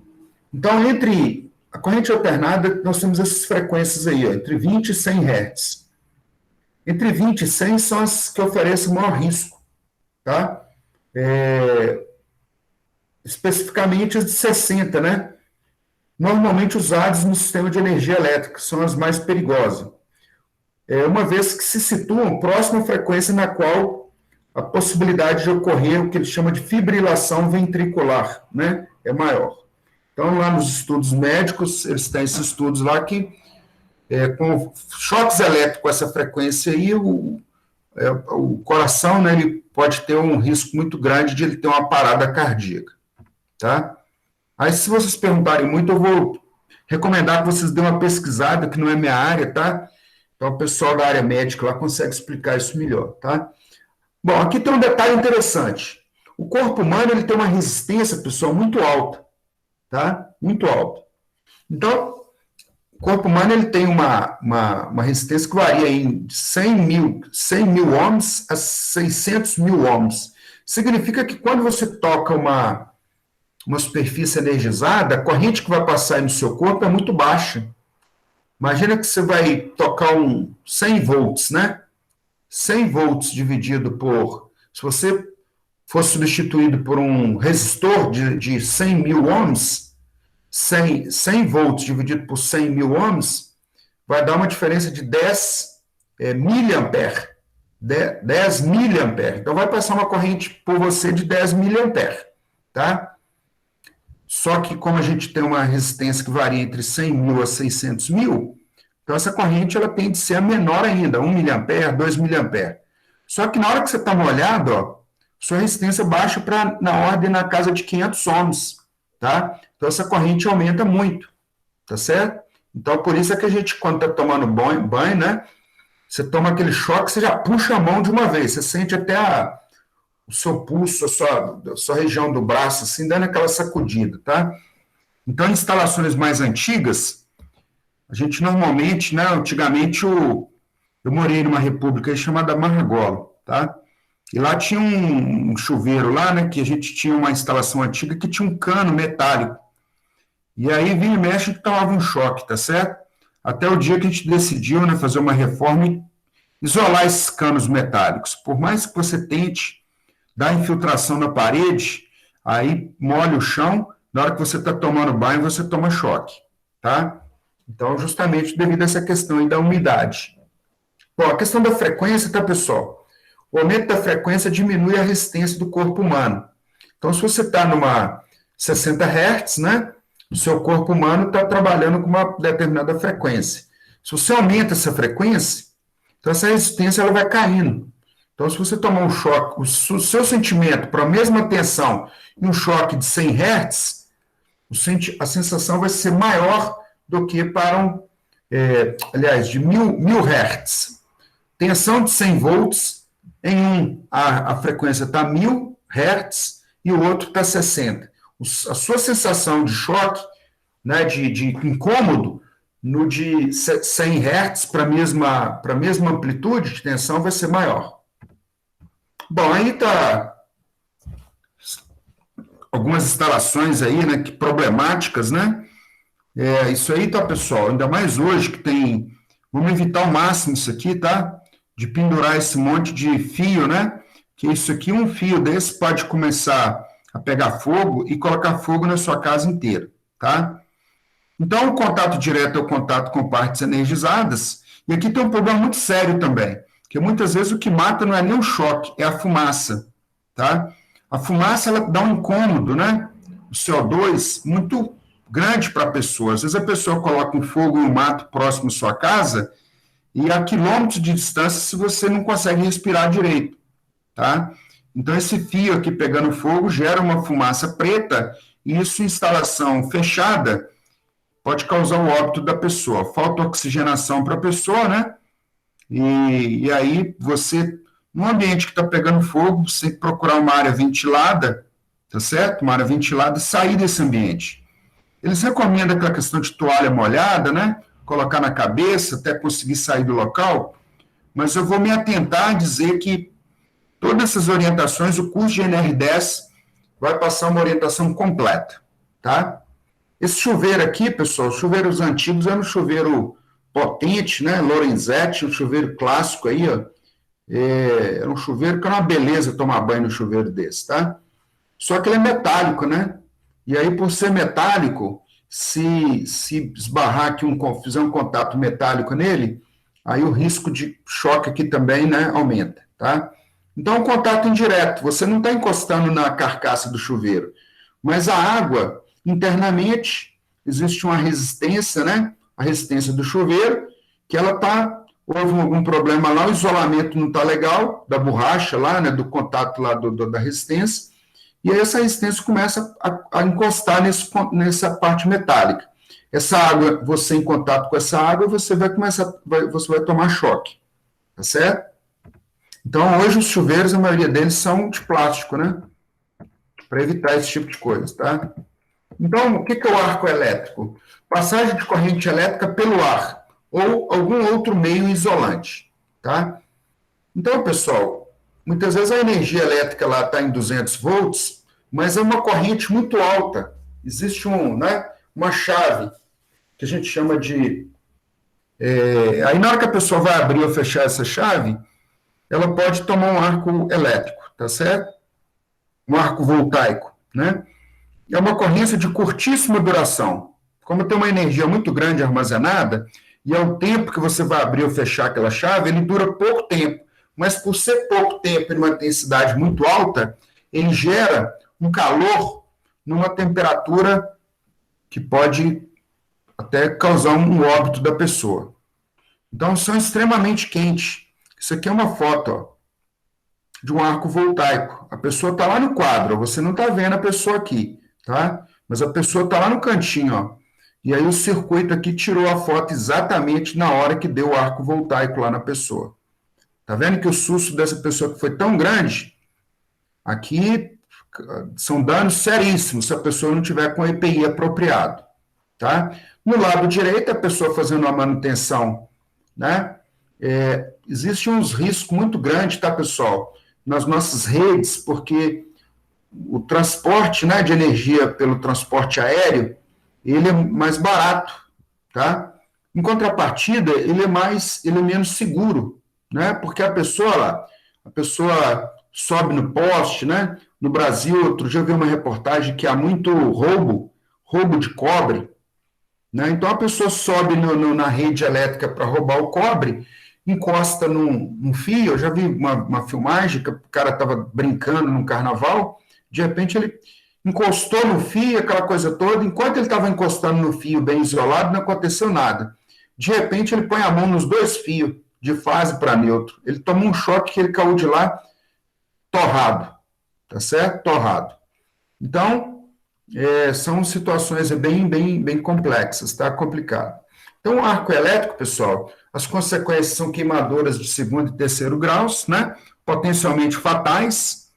Então, entre a corrente alternada, nós temos essas frequências aí, ó, entre 20 e 100 Hz. Entre 20 e 100 são as que oferecem maior risco, tá? Especificamente as de 60, né? Normalmente usadas no sistema de energia elétrica, são as mais perigosas. Uma vez que se situam próxima à frequência na qual a possibilidade de ocorrer o que ele chama de fibrilação ventricular, né, é maior. Então, lá nos estudos médicos, eles têm esses estudos lá que, com choques elétricos com essa frequência aí, o coração, né, ele pode ter um risco muito grande de ele ter uma parada cardíaca, tá? Aí, se vocês perguntarem muito, eu vou recomendar que vocês dêem uma pesquisada, que não é minha área, tá? Então, o pessoal da área médica lá consegue explicar isso melhor, tá? Bom, aqui tem um detalhe interessante. O corpo humano, ele tem uma resistência, pessoal, muito alta, tá? Muito alto. Então, o corpo humano ele tem uma resistência que varia em 100 mil ohms a 600 mil ohms. Significa que quando você toca uma superfície energizada, a corrente que vai passar aí no seu corpo é muito baixa. Imagina que você vai tocar 100 volts, né? 100 volts dividido por... Se você for substituído por um resistor de 100 mil ohms, 100 volts dividido por 100 mil ohms, vai dar uma diferença de 10 miliampere. 10 miliampere. Então, vai passar uma corrente por você de 10 miliampere, tá? Só que, como a gente tem uma resistência que varia entre 100 mil a 600 mil, então essa corrente ela tende a ser a menor ainda, 1 miliampere, 2 miliampere. Só que na hora que você está molhado, ó, sua resistência baixa para, na ordem, na casa de 500 ohms, tá? Então essa corrente aumenta muito, tá certo? Então, por isso é que a gente, quando está tomando banho, né, você toma aquele choque, você já puxa a mão de uma vez, você sente até o seu pulso, a sua região do braço, assim, dando aquela sacudida, tá? Então, em instalações mais antigas, a gente normalmente, né, antigamente, eu morei numa república chamada Maragolo, tá? E lá tinha um chuveiro lá, né, que a gente tinha uma instalação antiga que tinha um cano metálico. E aí, vira e mexe, tomava um choque, tá certo? Até o dia que a gente decidiu, né, fazer uma reforma e isolar esses canos metálicos. Por mais que você tente dar infiltração na parede, aí molha o chão, na hora que você está tomando banho, você toma choque, tá? Então, justamente devido a essa questão aí da umidade. Bom, a questão da frequência, tá, pessoal? O aumento da frequência diminui a resistência do corpo humano. Então, se você está numa 60 Hz, né, o seu corpo humano está trabalhando com uma determinada frequência. Se você aumenta essa frequência, então essa resistência ela vai caindo. Então, se você tomar um choque, o seu sentimento para a mesma tensão e um choque de 100 Hz, a sensação vai ser maior do que para de 1000 Hz. Tensão de 100 volts, a frequência está 1000 Hz e o outro está 60. A sua sensação de choque, né, de incômodo, no de 100 Hz para a mesma amplitude de tensão vai ser maior. Bom, aí está algumas instalações aí, né, problemáticas, né? Isso aí, tá, pessoal? Ainda mais hoje que tem... Vamos evitar ao máximo isso aqui, tá? De pendurar esse monte de fio, né? Que isso aqui, um fio desse pode começar a pegar fogo e colocar fogo na sua casa inteira, tá? Então, o contato direto é o contato com partes energizadas. E aqui tem um problema muito sério também, que muitas vezes o que mata não é nem o choque, é a fumaça, tá? A fumaça, ela dá um incômodo, né? O CO2 muito grande para a pessoa. Às vezes a pessoa coloca um fogo e um mato próximo à sua casa e a quilômetros de distância se você não consegue respirar direito, tá? Então, esse fio aqui pegando fogo gera uma fumaça preta e isso, em instalação fechada, pode causar o óbito da pessoa. Falta oxigenação para a pessoa, né? E aí você, num ambiente que está pegando fogo, você tem que procurar uma área ventilada, tá certo? Uma área ventilada e sair desse ambiente. Eles recomendam aquela questão de toalha molhada, né? Colocar na cabeça até conseguir sair do local, mas eu vou me atentar a dizer que todas essas orientações, o curso de NR10 vai passar uma orientação completa, tá? Esse chuveiro aqui, pessoal, chuveiros antigos eram um chuveiro potente, né? Lorenzetti, um chuveiro clássico aí, ó. Era um chuveiro que era uma beleza tomar banho no chuveiro desse, tá? Só que ele é metálico, né? E aí, por ser metálico, se esbarrar aqui, fizer um contato metálico nele, aí o risco de choque aqui também, né, aumenta, tá? Então, o contato indireto, você não está encostando na carcaça do chuveiro, mas a água, internamente, existe uma resistência, né, a resistência do chuveiro, que ela houve algum problema lá, o isolamento não está legal, da borracha lá, né, do contato lá da resistência, e aí essa resistência começa a encostar nessa parte metálica. Essa água, você em contato com essa água, você vai tomar choque, tá certo? Então, hoje os chuveiros, a maioria deles são de plástico, né? Para evitar esse tipo de coisa, tá? Então, o que é o arco elétrico? Passagem de corrente elétrica pelo ar ou algum outro meio isolante, tá? Então, pessoal, muitas vezes a energia elétrica lá está em 200 volts, mas é uma corrente muito alta. Existe uma chave que a gente chama de... aí, na hora que a pessoa vai abrir ou fechar essa chave, ela pode tomar um arco elétrico, tá certo? Um arco voltaico, né? É uma corrente de curtíssima duração. Como tem uma energia muito grande armazenada, e ao tempo que você vai abrir ou fechar aquela chave, ele dura pouco tempo. Mas por ser pouco tempo e uma intensidade muito alta, ele gera um calor numa temperatura que pode até causar um óbito da pessoa. Então, são extremamente quentes. Isso aqui é uma foto, ó, de um arco voltaico. A pessoa está lá no quadro, você não está vendo a pessoa aqui, tá? Mas a pessoa está lá no cantinho, ó. E aí o circuito aqui tirou a foto exatamente na hora que deu o arco voltaico lá na pessoa. Tá vendo que o susto dessa pessoa que foi tão grande? Aqui são danos seríssimos se a pessoa não tiver com EPI apropriado, tá? No lado direito, a pessoa fazendo a manutenção, né? Existem uns riscos muito grandes, tá, pessoal? Nas nossas redes, porque o transporte, né, de energia pelo transporte aéreo, ele é mais barato, tá? Em contrapartida, ele é menos seguro, né? Porque a pessoa sobe no poste, né? No Brasil, outro dia eu vi uma reportagem que há muito roubo de cobre, né? Então a pessoa sobe na rede elétrica para roubar o cobre, encosta num fio. Eu já vi uma filmagem que o cara estava brincando num carnaval, de repente ele encostou no fio, aquela coisa toda. Enquanto ele estava encostando no fio bem isolado, não aconteceu nada. De repente ele põe a mão nos dois fios, de fase para neutro. Ele tomou um choque que ele caiu de lá torrado, tá certo? Torrado. Então, são situações bem complexas, tá? Complicado. Então, o arco elétrico, pessoal, as consequências são queimaduras de segundo e terceiro graus, né? Potencialmente fatais,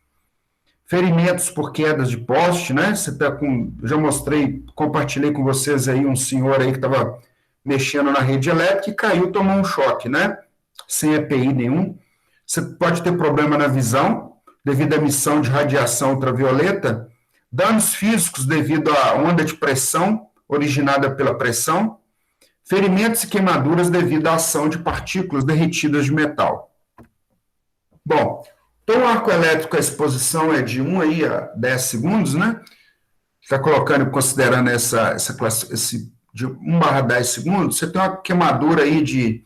ferimentos por quedas de poste, né? Você tá já compartilhei com vocês aí um senhor aí que estava mexendo na rede elétrica e caiu, tomou um choque, né? Sem EPI nenhum. Você pode ter problema na visão, devido à emissão de radiação ultravioleta, danos físicos devido à onda de pressão originada pela pressão, ferimentos e queimaduras devido à ação de partículas derretidas de metal. Bom, então o arco elétrico, a exposição é de 1 aí a 10 segundos, né? Está colocando, considerando essa classe, de 1/10 segundos, você tem uma queimadura aí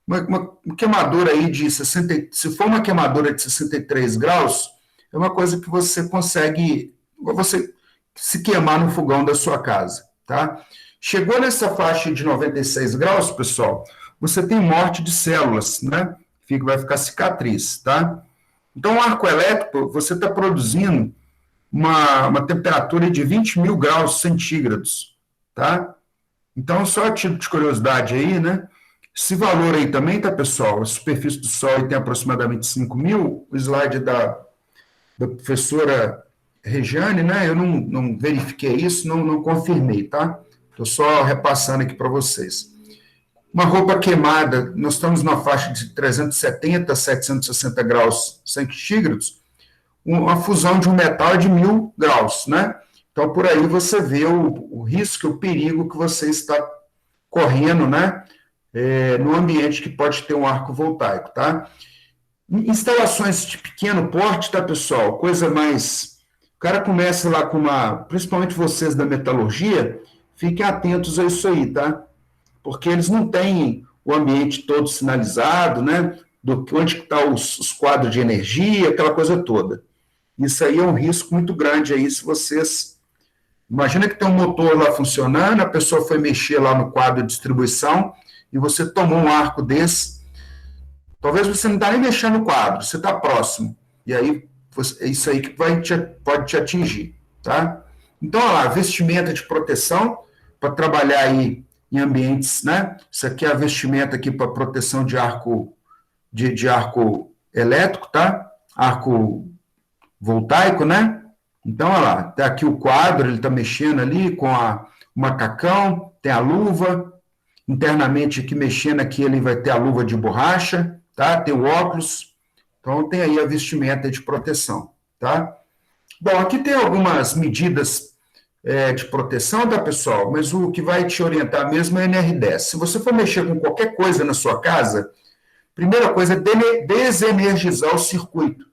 uma queimadura aí de 60, se for uma queimadura de 63 graus, é uma coisa que você consegue, você se queimar no fogão da sua casa, tá? Chegou nessa faixa de 96 graus, pessoal, você tem morte de células, né? Vai ficar cicatriz, tá? Então, o arco elétrico, você está produzindo uma temperatura de 20 mil graus centígrados, tá? Então, só a título de curiosidade aí, né? Esse valor aí também, tá, pessoal? A superfície do Sol tem aproximadamente 5 mil, o slide da professora Regiane, né? Eu não verifiquei isso, não confirmei, tá? Estou só repassando aqui para vocês. Uma roupa queimada, nós estamos na faixa de 370 a 760 graus centígrados, uma fusão de um metal de 1000 graus, né? Então, por aí você vê o risco, o perigo que você está correndo, né? No ambiente que pode ter um arco voltaico, tá? Instalações de pequeno porte, tá, pessoal? Coisa mais... O cara começa lá com principalmente vocês da metalurgia, fiquem atentos a isso aí, tá? Porque eles não têm o ambiente todo sinalizado, né? Onde estão os quadros de energia, aquela coisa toda. Isso aí é um risco muito grande aí, se vocês... Imagina que tem um motor lá funcionando, a pessoa foi mexer lá no quadro de distribuição e você tomou um arco desse, talvez você não está nem mexendo no quadro, você está próximo, e aí é isso aí que pode te atingir, tá? Então, olha lá, vestimenta de proteção, para trabalhar aí em ambientes, né? Isso aqui é a vestimenta aqui para proteção de arco, de arco elétrico, tá? Arco voltaico, né? Então, olha lá, está aqui o quadro, ele está mexendo ali com o macacão, tem a luva, internamente aqui mexendo aqui ele vai ter a luva de borracha, tá? Tem o óculos, então tem aí a vestimenta de proteção, tá? Bom, aqui tem algumas medidas de proteção, tá, pessoal? Mas o que vai te orientar mesmo é a NR10. Se você for mexer com qualquer coisa na sua casa, primeira coisa é desenergizar o circuito,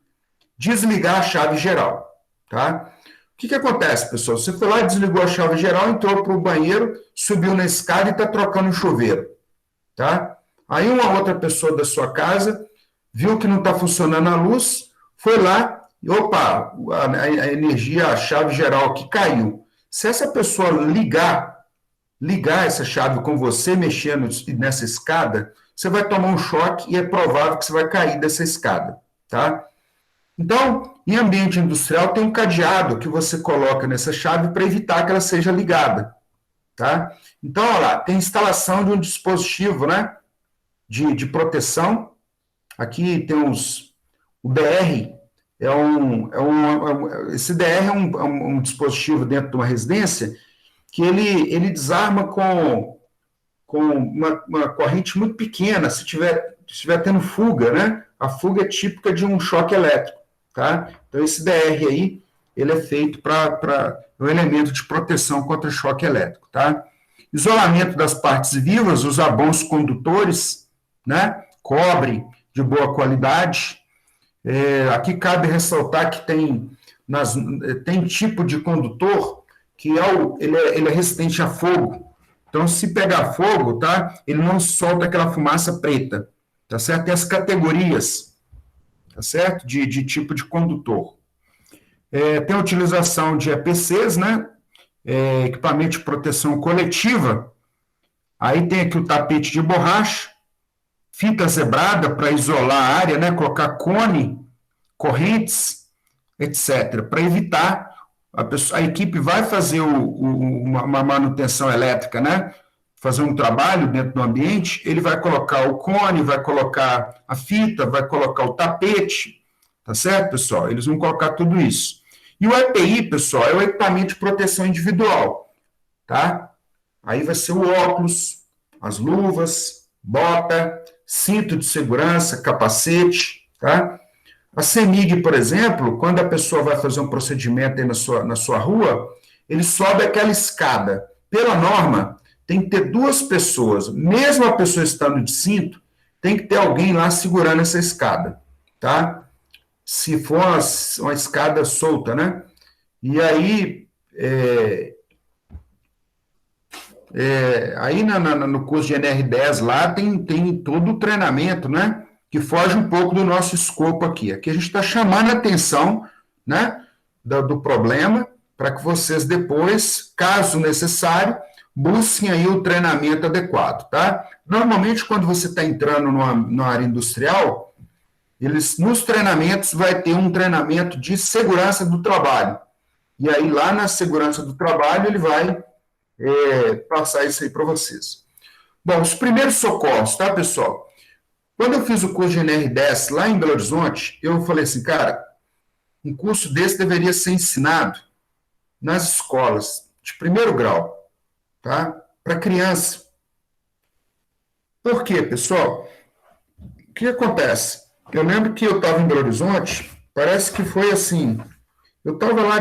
desligar a chave geral, tá? O que acontece, pessoal? Você foi lá, desligou a chave geral, entrou para o banheiro, subiu na escada e está trocando o chuveiro, tá? Aí uma outra pessoa da sua casa viu que não está funcionando a luz, foi lá e, opa, a energia, a chave geral aqui caiu. Se essa pessoa ligar essa chave com você mexendo nessa escada, você vai tomar um choque e é provável que você vai cair dessa escada, tá? Então, em ambiente industrial, tem um cadeado que você coloca nessa chave para evitar que ela seja ligada, tá? Então, olha lá, tem instalação de um dispositivo, né, de proteção. Aqui tem o DR, esse DR é um dispositivo dentro de uma residência que ele desarma com uma corrente muito pequena, se estiver tendo fuga, né? A fuga é típica de um choque elétrico, tá? Então, esse DR aí, ele é feito para um elemento de proteção contra choque elétrico, tá? Isolamento das partes vivas, usar bons condutores, né? Cobre de boa qualidade. Aqui cabe ressaltar que tem tipo de condutor que ele é resistente a fogo. Então, se pegar fogo, tá? Ele não solta aquela fumaça preta, tá certo? Tem as categorias, tá certo? De tipo de condutor. Tem a utilização de EPCs, né? Equipamento de proteção coletiva. Aí tem aqui o tapete de borracha, fita zebrada para isolar a área, né? Colocar cone, correntes, etc. Para evitar, a equipe vai fazer uma manutenção elétrica, né? Fazer um trabalho dentro do ambiente, ele vai colocar o cone, vai colocar a fita, vai colocar o tapete, tá certo, pessoal? Eles vão colocar tudo isso. E o EPI, pessoal, é o equipamento de proteção individual, tá? Aí vai ser o óculos, as luvas, bota, cinto de segurança, capacete, tá? A CEMIG, por exemplo, quando a pessoa vai fazer um procedimento aí na sua rua, ele sobe aquela escada. Pela norma, tem que ter 2 pessoas, mesmo a pessoa estando de cinto, tem que ter alguém lá segurando essa escada, tá? Se for uma escada solta, né? E aí, aí no curso de NR10 lá tem todo o treinamento, né? Que foge um pouco do nosso escopo aqui. Aqui a gente está chamando a atenção, né, do problema, para que vocês depois, caso necessário, busquem aí o treinamento adequado, tá? Normalmente, quando você está entrando numa área industrial, nos treinamentos vai ter um treinamento de segurança do trabalho. E aí, lá na segurança do trabalho, ele vai passar isso aí para vocês. Bom, os primeiros socorros, tá, pessoal? Quando eu fiz o curso de NR10 lá em Belo Horizonte, eu falei assim, cara, um curso desse deveria ser ensinado nas escolas de primeiro grau, tá? Para criança. Por quê, pessoal? O que acontece? Eu lembro que eu estava em Belo Horizonte, parece que foi assim, eu estava lá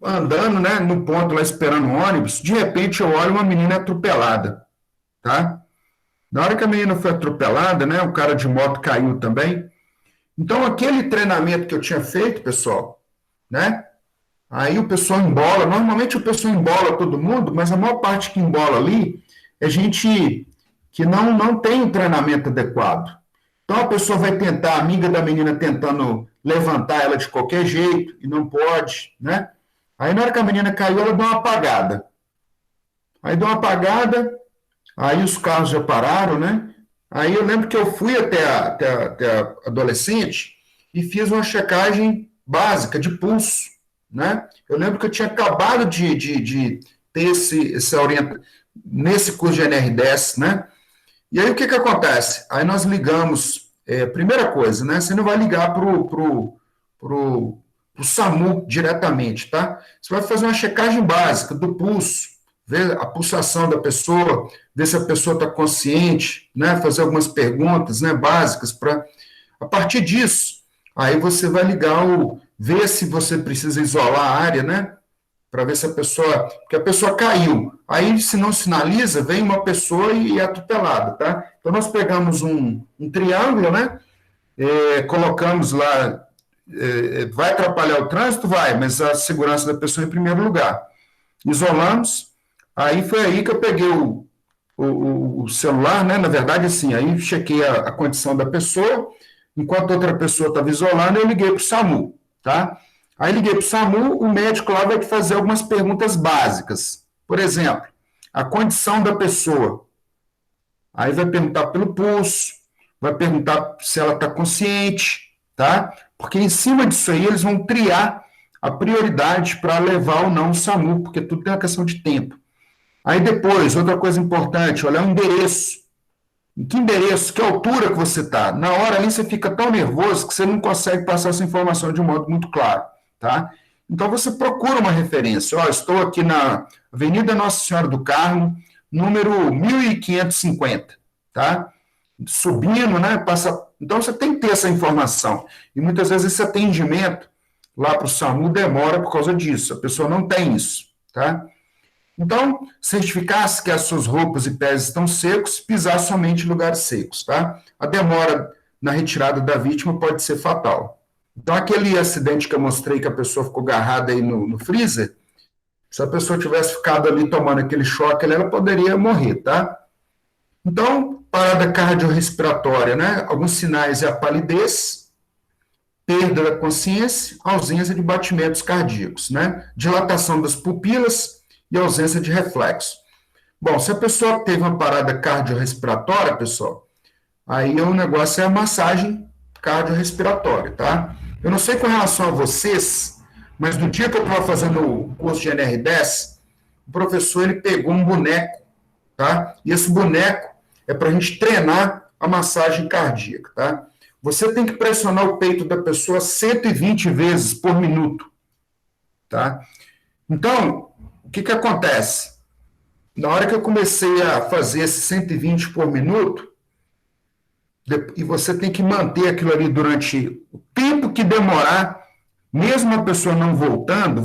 andando, né, no ponto lá esperando o ônibus, de repente eu olho uma menina atropelada, tá? Na hora que a menina foi atropelada, né, o cara de moto caiu também. Então, aquele treinamento que eu tinha feito, pessoal, né, aí o pessoal embola, normalmente o pessoal embola todo mundo, mas a maior parte que embola ali é gente que não tem um treinamento adequado. Então, a pessoa vai tentar, a amiga da menina tentando levantar ela de qualquer jeito, e não pode, né? Aí, na hora que a menina caiu, ela deu uma apagada. Aí, deu uma apagada, aí os carros já pararam, né? Aí eu lembro que eu fui até a adolescente e fiz uma checagem básica de pulso, né? Eu lembro que eu tinha acabado de ter esse orientação nesse curso de NR10, né? E aí o que acontece? Aí nós ligamos, primeira coisa, né? Você não vai ligar pro o SAMU diretamente, tá? Você vai fazer uma checagem básica do pulso, ver a pulsação da pessoa, ver se a pessoa está consciente, né? Fazer algumas perguntas, né, básicas para, a partir disso, aí você vai ligar ver se você precisa isolar a área, né? Para ver se a pessoa, porque a pessoa caiu. Aí, se não sinaliza, vem uma pessoa e é atropelada, tá? Então, nós pegamos um triângulo, né? Colocamos lá, vai atrapalhar o trânsito? Vai, mas a segurança da pessoa em primeiro lugar. Isolamos, aí foi aí que eu peguei o celular, né? Na verdade, assim, aí chequei a condição da pessoa, enquanto outra pessoa estava isolando, eu liguei para o SAMU, tá? Aí liguei para o SAMU, o médico lá vai te fazer algumas perguntas básicas. Por exemplo, a condição da pessoa. Aí vai perguntar pelo pulso, vai perguntar se ela está consciente, tá? Porque em cima disso aí eles vão triar a prioridade para levar ou não o SAMU, porque tudo tem uma questão de tempo. Aí depois, outra coisa importante, olhar o endereço. Em que endereço, que altura que você está? Na hora ali você fica tão nervoso que você não consegue passar essa informação de um modo muito claro, tá? Então você procura uma referência. Ó, estou aqui na Avenida Nossa Senhora do Carmo, número 1550, tá? Subindo, né? Passa... Então você tem que ter essa informação. E muitas vezes esse atendimento lá para o SAMU demora por causa disso. A pessoa não tem isso, tá? Então, certificar-se que as suas roupas e pés estão secos, pisar somente em lugares secos, tá? A demora na retirada da vítima pode ser fatal. Então, aquele acidente que eu mostrei que a pessoa ficou agarrada aí no freezer, se a pessoa tivesse ficado ali tomando aquele choque, ela poderia morrer, tá? Então, parada cardiorrespiratória, né? Alguns sinais é a palidez, perda da consciência, ausência de batimentos cardíacos, né? Dilatação das pupilas e ausência de reflexo. Bom, se a pessoa teve uma parada cardiorrespiratória, pessoal, aí o negócio é a massagem cardiorrespiratória, tá? Eu não sei com relação a vocês, mas no dia que eu estava fazendo o curso de NR10, o professor ele pegou um boneco, tá? E esse boneco é para a gente treinar a massagem cardíaca, tá? Você tem que pressionar o peito da pessoa 120 vezes por minuto, tá? Então, o que acontece? Na hora que eu comecei a fazer esse 120 por minuto, e você tem que manter aquilo ali durante o tempo que demorar, mesmo a pessoa não voltando,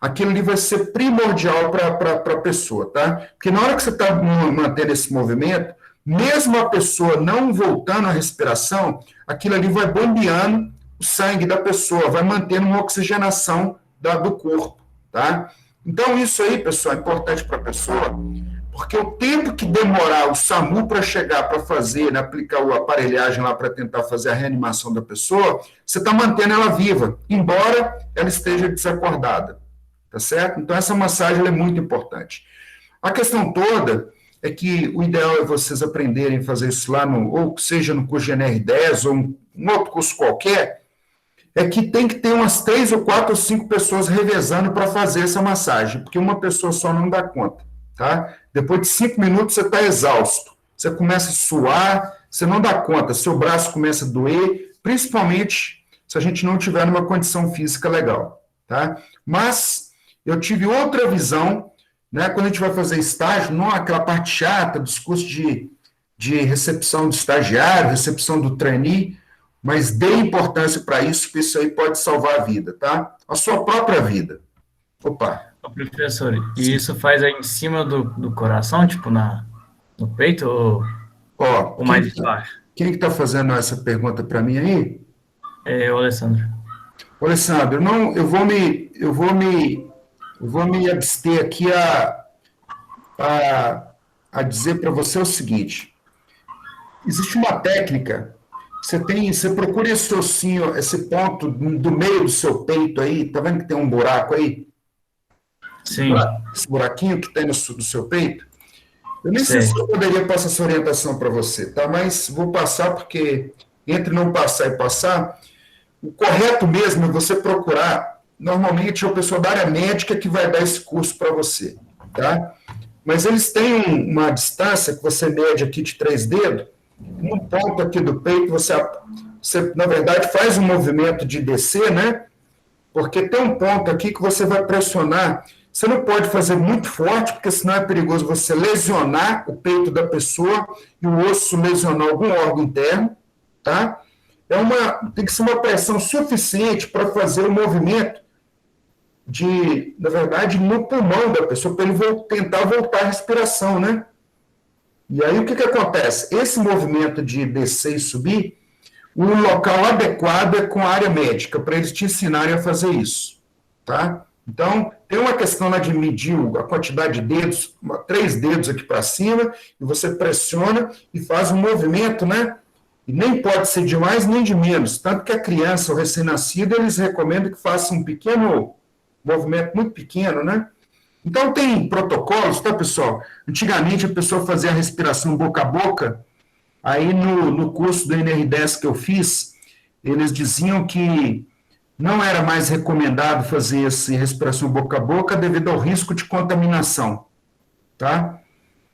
aquilo ali vai ser primordial para a pessoa, tá? Porque na hora que você está mantendo esse movimento, mesmo a pessoa não voltando à respiração, aquilo ali vai bombeando o sangue da pessoa, vai mantendo uma oxigenação do corpo, tá? Então, isso aí, pessoal, é importante para a pessoa, porque o tempo que demorar o SAMU para chegar, para fazer, né, aplicar a aparelhagem lá para tentar fazer a reanimação da pessoa, você está mantendo ela viva, embora ela esteja desacordada, tá certo? Então, essa massagem ela é muito importante. A questão toda é que o ideal é vocês aprenderem a fazer isso lá, ou seja no curso de NR10, ou um outro curso qualquer, é que tem que ter umas 3 ou 4 ou 5 pessoas revezando para fazer essa massagem, porque uma pessoa só não dá conta, tá? Depois de 5 minutos você está exausto, você começa a suar, você não dá conta, seu braço começa a doer, principalmente se a gente não tiver numa condição física legal, tá? Mas eu tive outra visão, né, quando a gente vai fazer estágio, não aquela parte chata dos cursos de recepção do estagiário, recepção do trainee, mas dê importância para isso, porque isso aí pode salvar a vida, tá? A sua própria vida. Opa. Professor, e isso faz aí em cima do coração, tipo no peito, ou mais embaixo? Quem que está fazendo essa pergunta para mim aí? É o Alessandro. Ô, Alessandro, não, eu vou me abster aqui a dizer para você o seguinte: existe uma técnica. Você procura esse ossinho, esse ponto do meio do seu peito aí, tá vendo que tem um buraco aí? Sim. Esse buraquinho que tem no seu peito? Eu nem sei se eu poderia passar essa orientação para você, tá? Mas vou passar porque, entre não passar e passar, o correto mesmo é você procurar, normalmente é o pessoal da área médica que vai dar esse curso para você, tá? Mas eles têm uma distância que você mede aqui de 3 dedos, um ponto aqui do peito, você, na verdade, faz um movimento de descer, né? porque tem um ponto aqui que você vai pressionar. Você não pode fazer muito forte, porque senão é perigoso você lesionar o peito da pessoa e o osso lesionar algum órgão interno, tá? Tem que ser uma pressão suficiente para fazer o movimento na verdade, no pulmão da pessoa, para ele tentar voltar à respiração, né? E aí o que acontece? Esse movimento de descer e subir, o local adequado é com a área médica, para eles te ensinarem a fazer isso, tá? Então, tem uma questão lá de medir a quantidade de dedos, 3 dedos aqui para cima, e você pressiona e faz um movimento, né? E nem pode ser de mais nem de menos, tanto que a criança, o recém-nascido, eles recomendam que faça um pequeno movimento, muito pequeno, né? Então, tem protocolos, tá, pessoal? Antigamente, a pessoa fazia a respiração boca a boca, aí no curso do NR10 que eu fiz, eles diziam que não era mais recomendado fazer essa respiração boca a boca devido ao risco de contaminação, tá?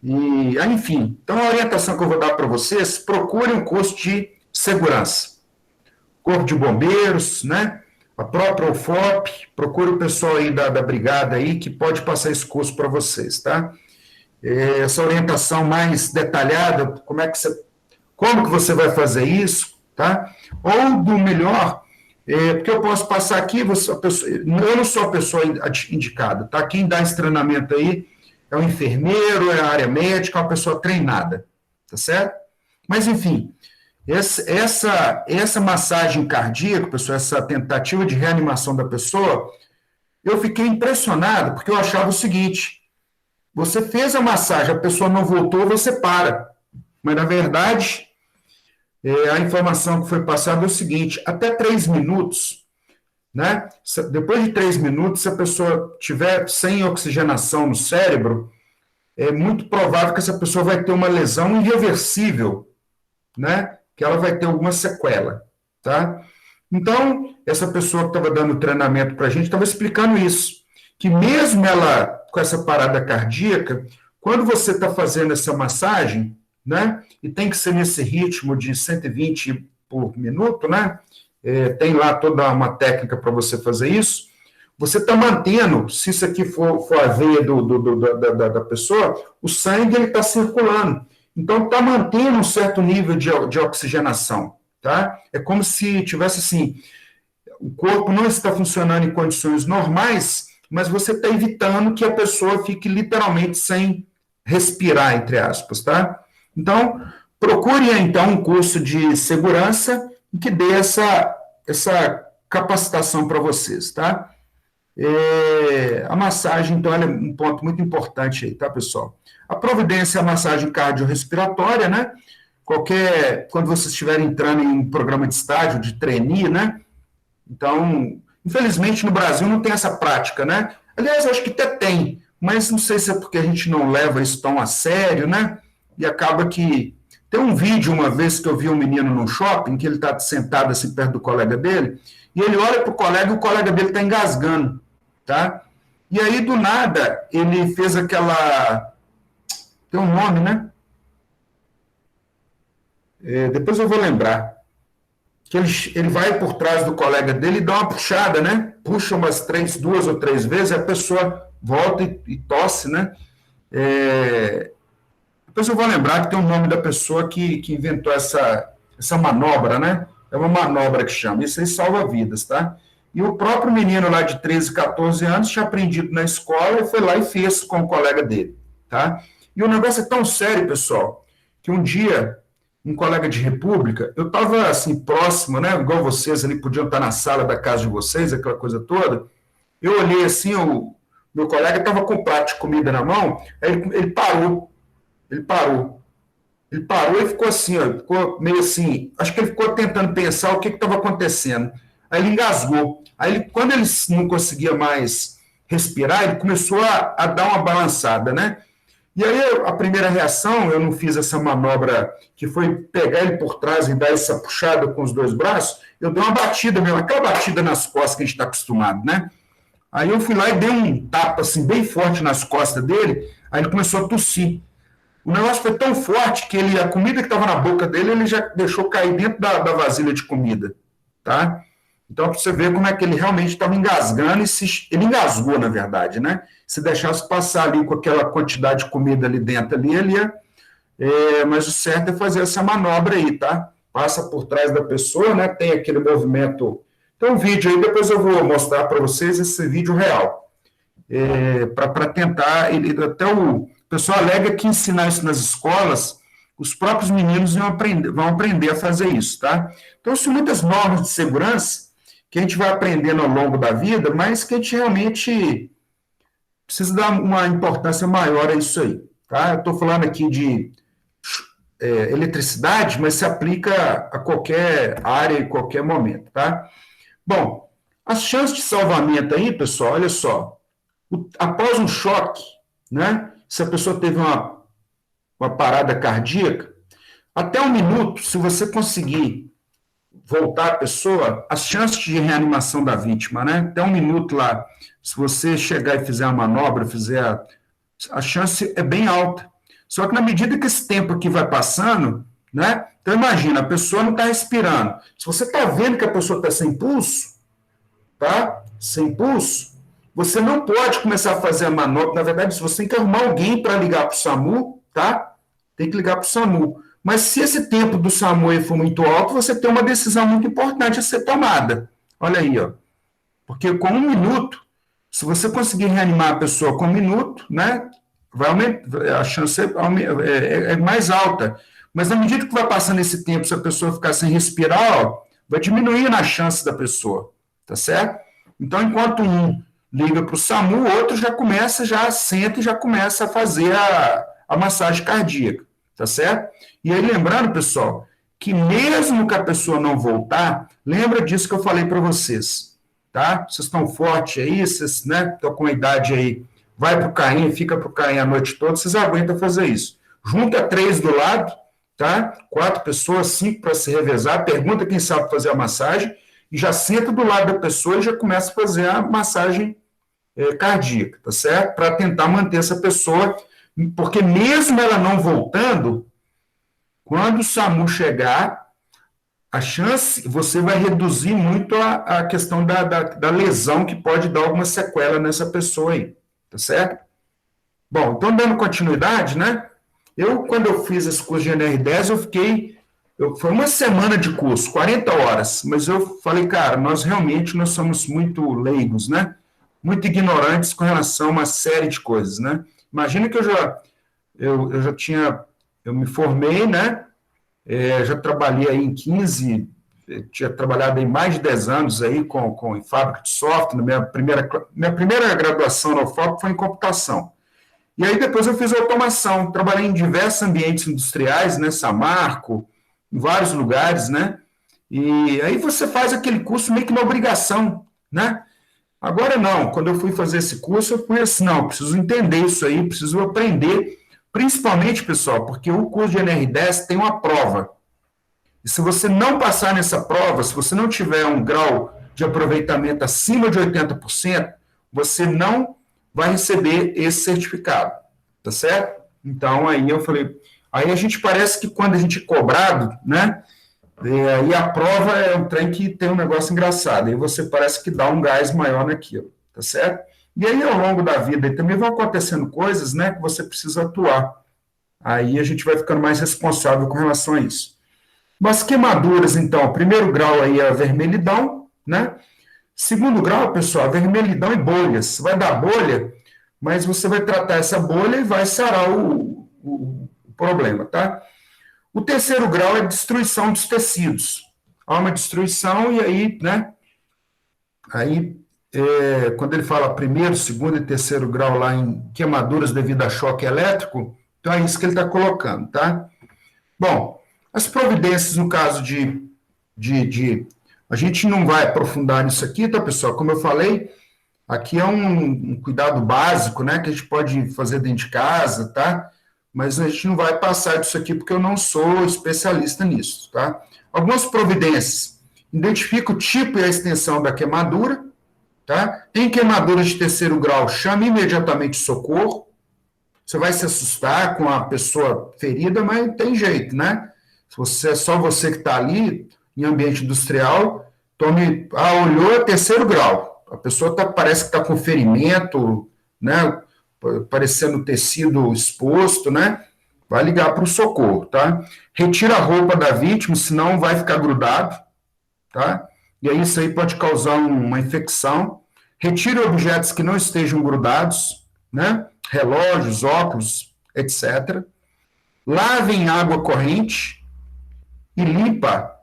E, enfim, então a orientação que eu vou dar para vocês, procurem um curso de segurança. Corpo de Bombeiros, né? A própria UFOP, procure o pessoal aí da brigada aí que pode passar esse curso para vocês, tá? Essa orientação mais detalhada, como que você vai fazer isso, tá? Ou do melhor, porque eu posso passar aqui, eu não sou a pessoa indicada, tá? Quem dá esse treinamento aí é o enfermeiro, é a área médica, é uma pessoa treinada, tá certo? Mas, enfim, essa massagem cardíaca, pessoal, essa tentativa de reanimação da pessoa, eu fiquei impressionado, porque eu achava o seguinte, você fez a massagem, a pessoa não voltou, você para. Mas, na verdade, a informação que foi passada é o seguinte, até 3 minutos, né? Depois de 3 minutos, se a pessoa estiver sem oxigenação no cérebro, é muito provável que essa pessoa vai ter uma lesão irreversível, né? Que ela vai ter alguma sequela, tá? Então, essa pessoa que estava dando treinamento para a gente estava explicando isso, que mesmo ela com essa parada cardíaca, quando você está fazendo essa massagem, né? E tem que ser nesse ritmo de 120 por minuto, né? Tem lá toda uma técnica para você fazer isso. Você está mantendo, se isso aqui for a veia da pessoa, o sangue ele está circulando. Então, está mantendo um certo nível de oxigenação, tá? É como se tivesse assim, o corpo não está funcionando em condições normais, mas você está evitando que a pessoa fique literalmente sem respirar, entre aspas, tá? Então, procure, então, um curso de segurança que dê essa capacitação para vocês, tá? A massagem, então, ela é um ponto muito importante aí, tá, pessoal? A providência é a massagem cardiorrespiratória, né? Quando vocês estiverem entrando em um programa de estágio, de trainee, né? Então, infelizmente, no Brasil não tem essa prática, né? Aliás, eu acho que até tem, mas não sei se é porque a gente não leva isso tão a sério, né? E acaba que... Tem um vídeo, uma vez, que eu vi um menino num shopping, que ele está sentado assim perto do colega dele, e ele olha para o colega e o colega dele está engasgando, tá? E aí, do nada, ele fez aquela... Tem um nome, né? Depois eu vou lembrar. Que ele vai por trás do colega dele e dá uma puxada, né? Puxa umas 2 ou 3 vezes, a pessoa volta e tosse, né? Depois eu vou lembrar que tem o nome da pessoa que inventou essa manobra, né? É uma manobra que chama. Isso aí salva vidas, tá? E o próprio menino lá de 13, 14 anos tinha aprendido na escola e foi lá e fez com o colega dele, tá? E o negócio é tão sério, pessoal, que um dia, um colega de república, eu estava assim, próximo, né? Igual vocês ali podiam estar na sala da casa de vocês, aquela coisa toda. Eu olhei assim, o meu colega estava com um prato de comida na mão, aí ele parou. Ele parou e ficou assim, ó, ficou meio assim, acho que ele ficou tentando pensar o que estava acontecendo. Aí ele engasgou. Aí, quando ele não conseguia mais respirar, ele começou a dar uma balançada, né? E aí, a primeira reação, eu não fiz essa manobra, que foi pegar ele por trás e dar essa puxada com os 2 braços, eu dei uma batida mesmo, aquela batida nas costas que a gente está acostumado, né? Aí eu fui lá e dei um tapa, assim, bem forte nas costas dele, aí ele começou a tossir. O negócio foi tão forte que a comida que estava na boca dele, ele já deixou cair dentro da vasilha de comida, tá? Então, para você ver como é que ele realmente estava engasgando, ele engasgou, na verdade, né? Se deixasse passar ali com aquela quantidade de comida ali dentro, ali, ele ia... mas o certo é fazer essa manobra aí, tá? Passa por trás da pessoa, né? Tem aquele movimento... Tem um vídeo aí, depois eu vou mostrar para vocês esse vídeo real. Para tentar... até o pessoal alega que ensinar isso nas escolas, os próprios meninos vão aprender a fazer isso, tá? Então, são muitas normas de segurança que a gente vai aprendendo ao longo da vida, mas que a gente realmente precisa dar uma importância maior a isso aí, tá? Eu estou falando aqui de eletricidade, mas se aplica a qualquer área e qualquer momento, tá? Bom, as chances de salvamento aí, pessoal, olha só, após um choque, né? Se a pessoa teve uma parada cardíaca, até 1 minuto, se você conseguir voltar a pessoa, as chances de reanimação da vítima, né? Até 1 minuto lá, se você chegar e fizer a manobra, a chance é bem alta. Só que na medida que esse tempo aqui vai passando, né? Então imagina, a pessoa não está respirando. Se você está vendo que a pessoa está sem pulso, tá? Sem pulso, você não pode começar a fazer a manobra. Na verdade, se você tem que arrumar alguém para ligar para o SAMU, tá? Tem que ligar para o SAMU. Mas se esse tempo do SAMU for muito alto, você tem uma decisão muito importante a ser tomada. Olha aí, ó. Porque com 1 minuto, se você conseguir reanimar a pessoa com 1 minuto, né, vai aumentar, a chance é mais alta. Mas na medida que vai passando esse tempo, se a pessoa ficar sem respirar, ó, vai diminuindo a chance da pessoa, tá certo? Então, enquanto um liga para o SAMU, o outro já senta e já começa a fazer a massagem cardíaca, tá certo? E aí, lembrando, pessoal, que mesmo que a pessoa não voltar, lembra disso que eu falei para vocês, tá? Vocês estão fortes aí, vocês, né, estão com a idade aí, vai para o carrinho, fica para o carrinho a noite toda, vocês aguentam fazer isso. Junta 3 do lado, tá? 4 pessoas, 5 para se revezar, pergunta quem sabe fazer a massagem, e já senta do lado da pessoa e já começa a fazer a massagem cardíaca, tá certo? Para tentar manter essa pessoa, porque mesmo ela não voltando, quando o SAMU chegar, a chance, você vai reduzir muito a questão da lesão que pode dar alguma sequela nessa pessoa aí, tá certo? Bom, então dando continuidade, né? Quando eu fiz esse curso de NR10, foi 1 semana de curso, 40 horas, mas eu falei, cara, nós somos muito leigos, né? Muito ignorantes com relação a uma série de coisas, né? Imagina que eu me formei, né? Já trabalhei aí tinha trabalhado aí mais de 10 anos aí em fábrica de software. Minha primeira graduação na UFOP foi em computação. E aí depois eu fiz automação, trabalhei em diversos ambientes industriais, né? Samarco, em vários lugares, né? E aí você faz aquele curso meio que uma obrigação, né? Agora não, quando eu fui fazer esse curso, eu fui assim, não, preciso entender isso aí, preciso aprender, principalmente, pessoal, porque o curso de NR10 tem uma prova. E se você não passar nessa prova, se você não tiver um grau de aproveitamento acima de 80%, você não vai receber esse certificado, tá certo? Então, aí eu falei, aí a gente parece que quando a gente é cobrado, né, e a prova é um trem que tem um negócio engraçado, aí você parece que dá um gás maior naquilo, tá certo? E aí, ao longo da vida, também vão acontecendo coisas, né, que você precisa atuar. Aí a gente vai ficando mais responsável com relação a isso. Mas queimaduras, então, primeiro grau aí é a vermelhidão, né? Segundo grau, pessoal, vermelhidão e bolhas. Vai dar bolha, mas você vai tratar essa bolha e vai sarar o problema, tá? O terceiro grau é destruição dos tecidos. Há uma destruição e aí, né? Aí, quando ele fala primeiro, segundo e terceiro grau lá em queimaduras devido a choque elétrico, então é isso que ele está colocando, tá? Bom, as providências no caso a gente não vai aprofundar nisso aqui, tá, pessoal? Como eu falei, aqui é um cuidado básico, né, que a gente pode fazer dentro de casa, tá? Mas a gente não vai passar disso aqui porque eu não sou especialista nisso, tá? Algumas providências. Identifica o tipo e a extensão da queimadura, tá? Em queimaduras de terceiro grau, chame imediatamente socorro. Você vai se assustar com a pessoa ferida, mas tem jeito, né? Se é só você que está ali, em ambiente industrial, olhou, é terceiro grau. A pessoa parece que está com ferimento, né? Parecendo tecido exposto, né? Vai ligar para o socorro, tá? Retira a roupa da vítima, senão vai ficar grudado, tá? E aí isso aí pode causar uma infecção. Retire objetos que não estejam grudados, né? Relógios, óculos, etc. Lave em água corrente e limpa.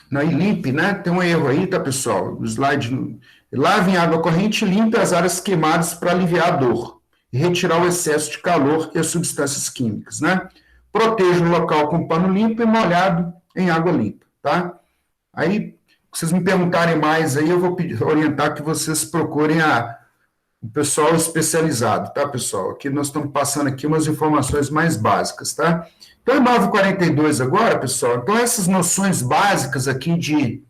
Não, e limpe, né? Tem um erro aí, tá, pessoal? O slide. Lave em água corrente e limpe as áreas queimadas para aliviar a dor e retirar o excesso de calor e as substâncias químicas, né? Proteja o local com pano limpo e molhado em água limpa, tá? Aí, se vocês me perguntarem mais aí, eu vou orientar que vocês procurem o pessoal especializado, tá, pessoal? Aqui nós estamos passando aqui umas informações mais básicas, tá? Então, 9h42 agora, pessoal. Então, essas noções básicas aqui de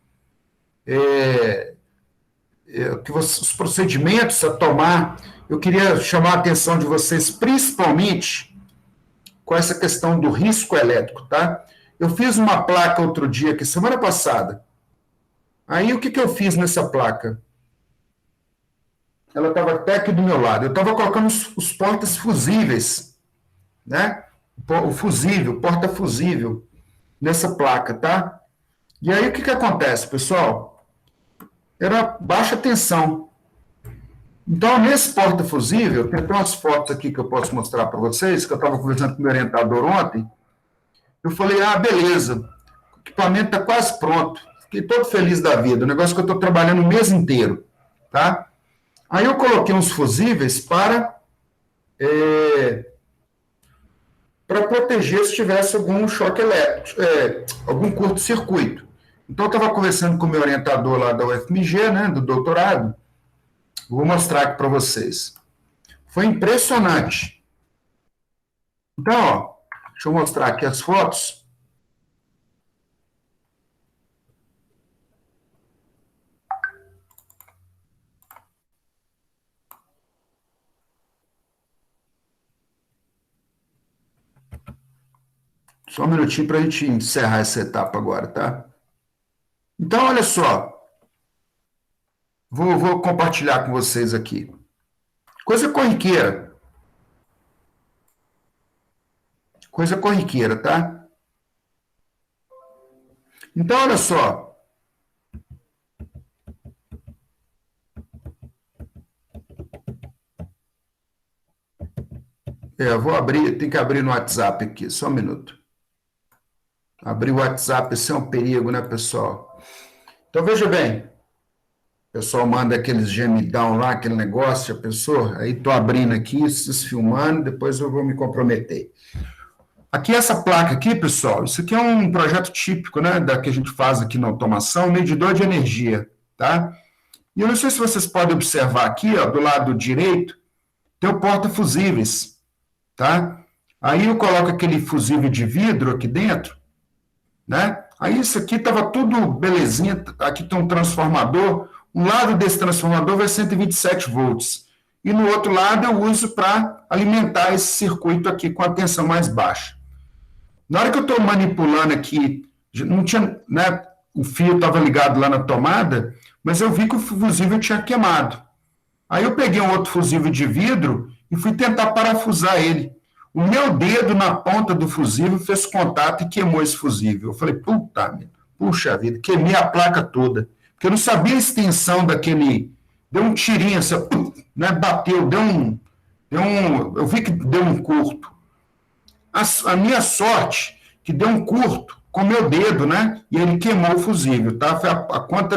os procedimentos a tomar, eu queria chamar a atenção de vocês, principalmente com essa questão do risco elétrico, tá? Eu fiz uma placa outro dia, aqui, semana passada. Aí, o que eu fiz nessa placa? Ela estava até aqui do meu lado. Eu estava colocando os portas fusíveis, né? O fusível, porta fusível, nessa placa, tá? E aí, o que acontece, pessoal? Era baixa tensão. Então, nesse porta fusível, tem até umas fotos aqui que eu posso mostrar para vocês, que eu estava conversando com o meu orientador ontem. Eu falei, beleza, o equipamento está quase pronto. Fiquei todo feliz da vida, o negócio que eu estou trabalhando o mês inteiro, tá? Aí eu coloquei uns fusíveis para proteger se tivesse algum choque elétrico, algum curto-circuito. Então, eu estava conversando com o meu orientador lá da UFMG, né, do doutorado. Vou mostrar aqui para vocês. Foi impressionante. Então, deixa eu mostrar aqui as fotos. Só um minutinho para a gente encerrar essa etapa agora, tá? Então, olha só. Vou compartilhar com vocês aqui. Coisa corriqueira. Coisa corriqueira, tá? Então, olha só. Eu vou abrir, tem que abrir no WhatsApp aqui, só um minuto. Abrir o WhatsApp, isso é um perigo, né, pessoal? Então, veja bem. O pessoal manda aqueles gemidão lá, aquele negócio, a pessoa, aí estou abrindo aqui, vocês filmando, depois eu vou me comprometer. Aqui, essa placa aqui, pessoal, isso aqui é um projeto típico, né, da que a gente faz aqui na automação, medidor de energia, tá? E eu não sei se vocês podem observar aqui, ó, do lado direito, tem o porta-fusíveis, tá? Aí eu coloco aquele fusível de vidro aqui dentro, né? Aí isso aqui estava tudo belezinha, aqui tem um transformador, um lado desse transformador vai 127 volts, e no outro lado eu uso para alimentar esse circuito aqui com a tensão mais baixa. Na hora que eu estou manipulando aqui, não tinha, né, o fio estava ligado lá na tomada, mas eu vi que o fusível tinha queimado. Aí eu peguei um outro fusível de vidro e fui tentar parafusar ele. O meu dedo na ponta do fusível fez contato e queimou esse fusível. Eu falei, puxa vida, queimei a placa toda. Porque eu não sabia a extensão daquele... Deu um tirinho, assim, né, bateu, eu vi que deu um curto. A minha sorte, que deu um curto com o meu dedo, né, e ele queimou o fusível, tá? Foi a conta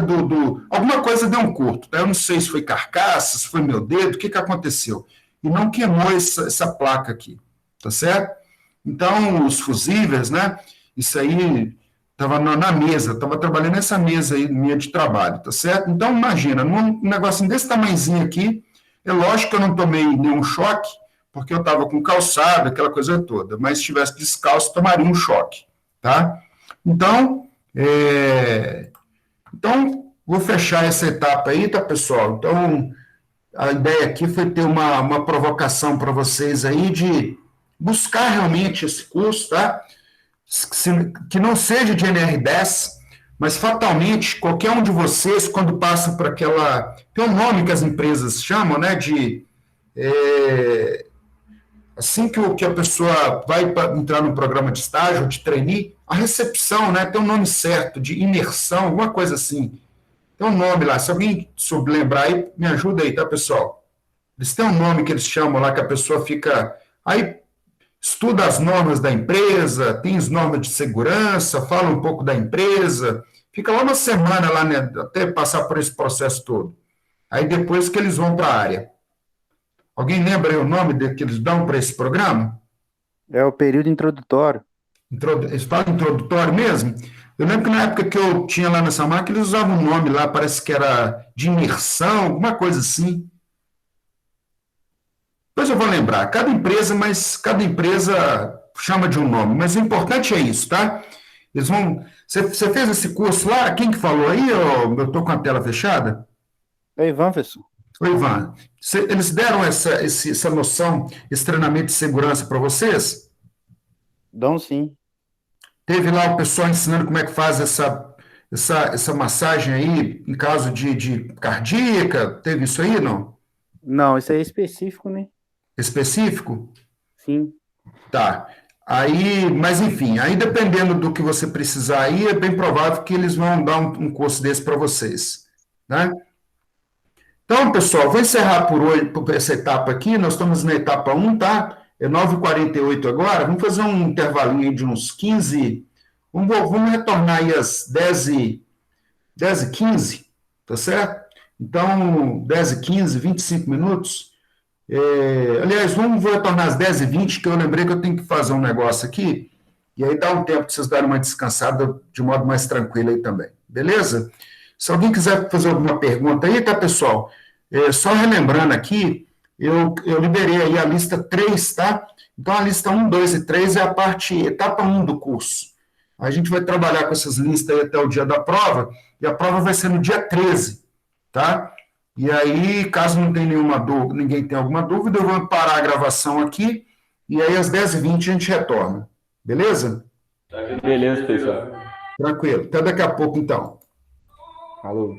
alguma coisa deu um curto, tá? Eu não sei se foi carcaça, se foi meu dedo, o que aconteceu. E não queimou essa placa aqui, tá certo? Então, os fusíveis, né, isso aí... Estava na mesa, estava trabalhando nessa mesa aí minha de trabalho, tá certo? Então, imagina, num negocinho desse tamanhozinho aqui, é lógico que eu não tomei nenhum choque, porque eu estava com calçado, aquela coisa toda, mas se estivesse descalço, tomaria um choque, tá? Então, vou fechar essa etapa aí, tá, pessoal? Então, a ideia aqui foi ter uma provocação para vocês aí de buscar realmente esse curso, tá? Que não seja de NR10, mas fatalmente, qualquer um de vocês, quando passa por aquela... Tem um nome que as empresas chamam, né, de... assim que a pessoa vai entrar no programa de estágio, de trainee, a recepção, né, tem um nome certo, de imersão, alguma coisa assim. Tem um nome lá, se alguém souber lembrar aí, me ajuda aí, tá, pessoal? Eles têm um nome que eles chamam lá, que a pessoa fica... Aí estuda as normas da empresa, tem as normas de segurança, fala um pouco da empresa, fica lá uma semana lá, né, até passar por esse processo todo. Aí depois que eles vão para a área. Alguém lembra aí o nome que eles dão para esse programa? É o período introdutório. Eles falam introdutório mesmo? Eu lembro que na época que eu tinha lá nessa máquina, eles usavam um nome lá, parece que era de imersão, alguma coisa assim. Depois eu vou lembrar, cada empresa chama de um nome, mas o importante é isso, tá? Eles vão... Você fez esse curso lá? Quem que falou aí? Eu estou com a tela fechada? É Ivan, professor. Ô, Ivan, eles deram essa noção, esse treinamento de segurança para vocês? Dão sim. Teve lá o pessoal ensinando como é que faz essa massagem aí, em caso de cardíaca? Teve isso aí, não? Não, isso aí é específico, né? Específico? Sim. Tá. Aí, mas enfim, aí dependendo do que você precisar aí, é bem provável que eles vão dar um curso desse para vocês, né? Então, pessoal, vou encerrar por hoje por essa etapa aqui, nós estamos na etapa 1, tá? É 9h48 agora, vamos fazer um intervalinho aí de uns 15, vamos retornar aí às 10h15, tá certo? Então, 10h15, 25 minutos. Aliás, vou retornar às 10h20, que eu lembrei que eu tenho que fazer um negócio aqui, e aí dá um tempo para vocês darem uma descansada de modo mais tranquilo aí também. Beleza? Se alguém quiser fazer alguma pergunta aí, tá, pessoal? Só relembrando aqui, eu liberei aí a lista 3, tá? Então, a lista 1, 2 e 3 é etapa 1 do curso. A gente vai trabalhar com essas listas aí até o dia da prova, e a prova vai ser no dia 13, tá? E aí, caso não tenha ninguém tenha alguma dúvida, eu vou parar a gravação aqui, e aí às 10h20 a gente retorna. Beleza? Beleza, pessoal. Tranquilo. Até daqui a pouco, então. Falou.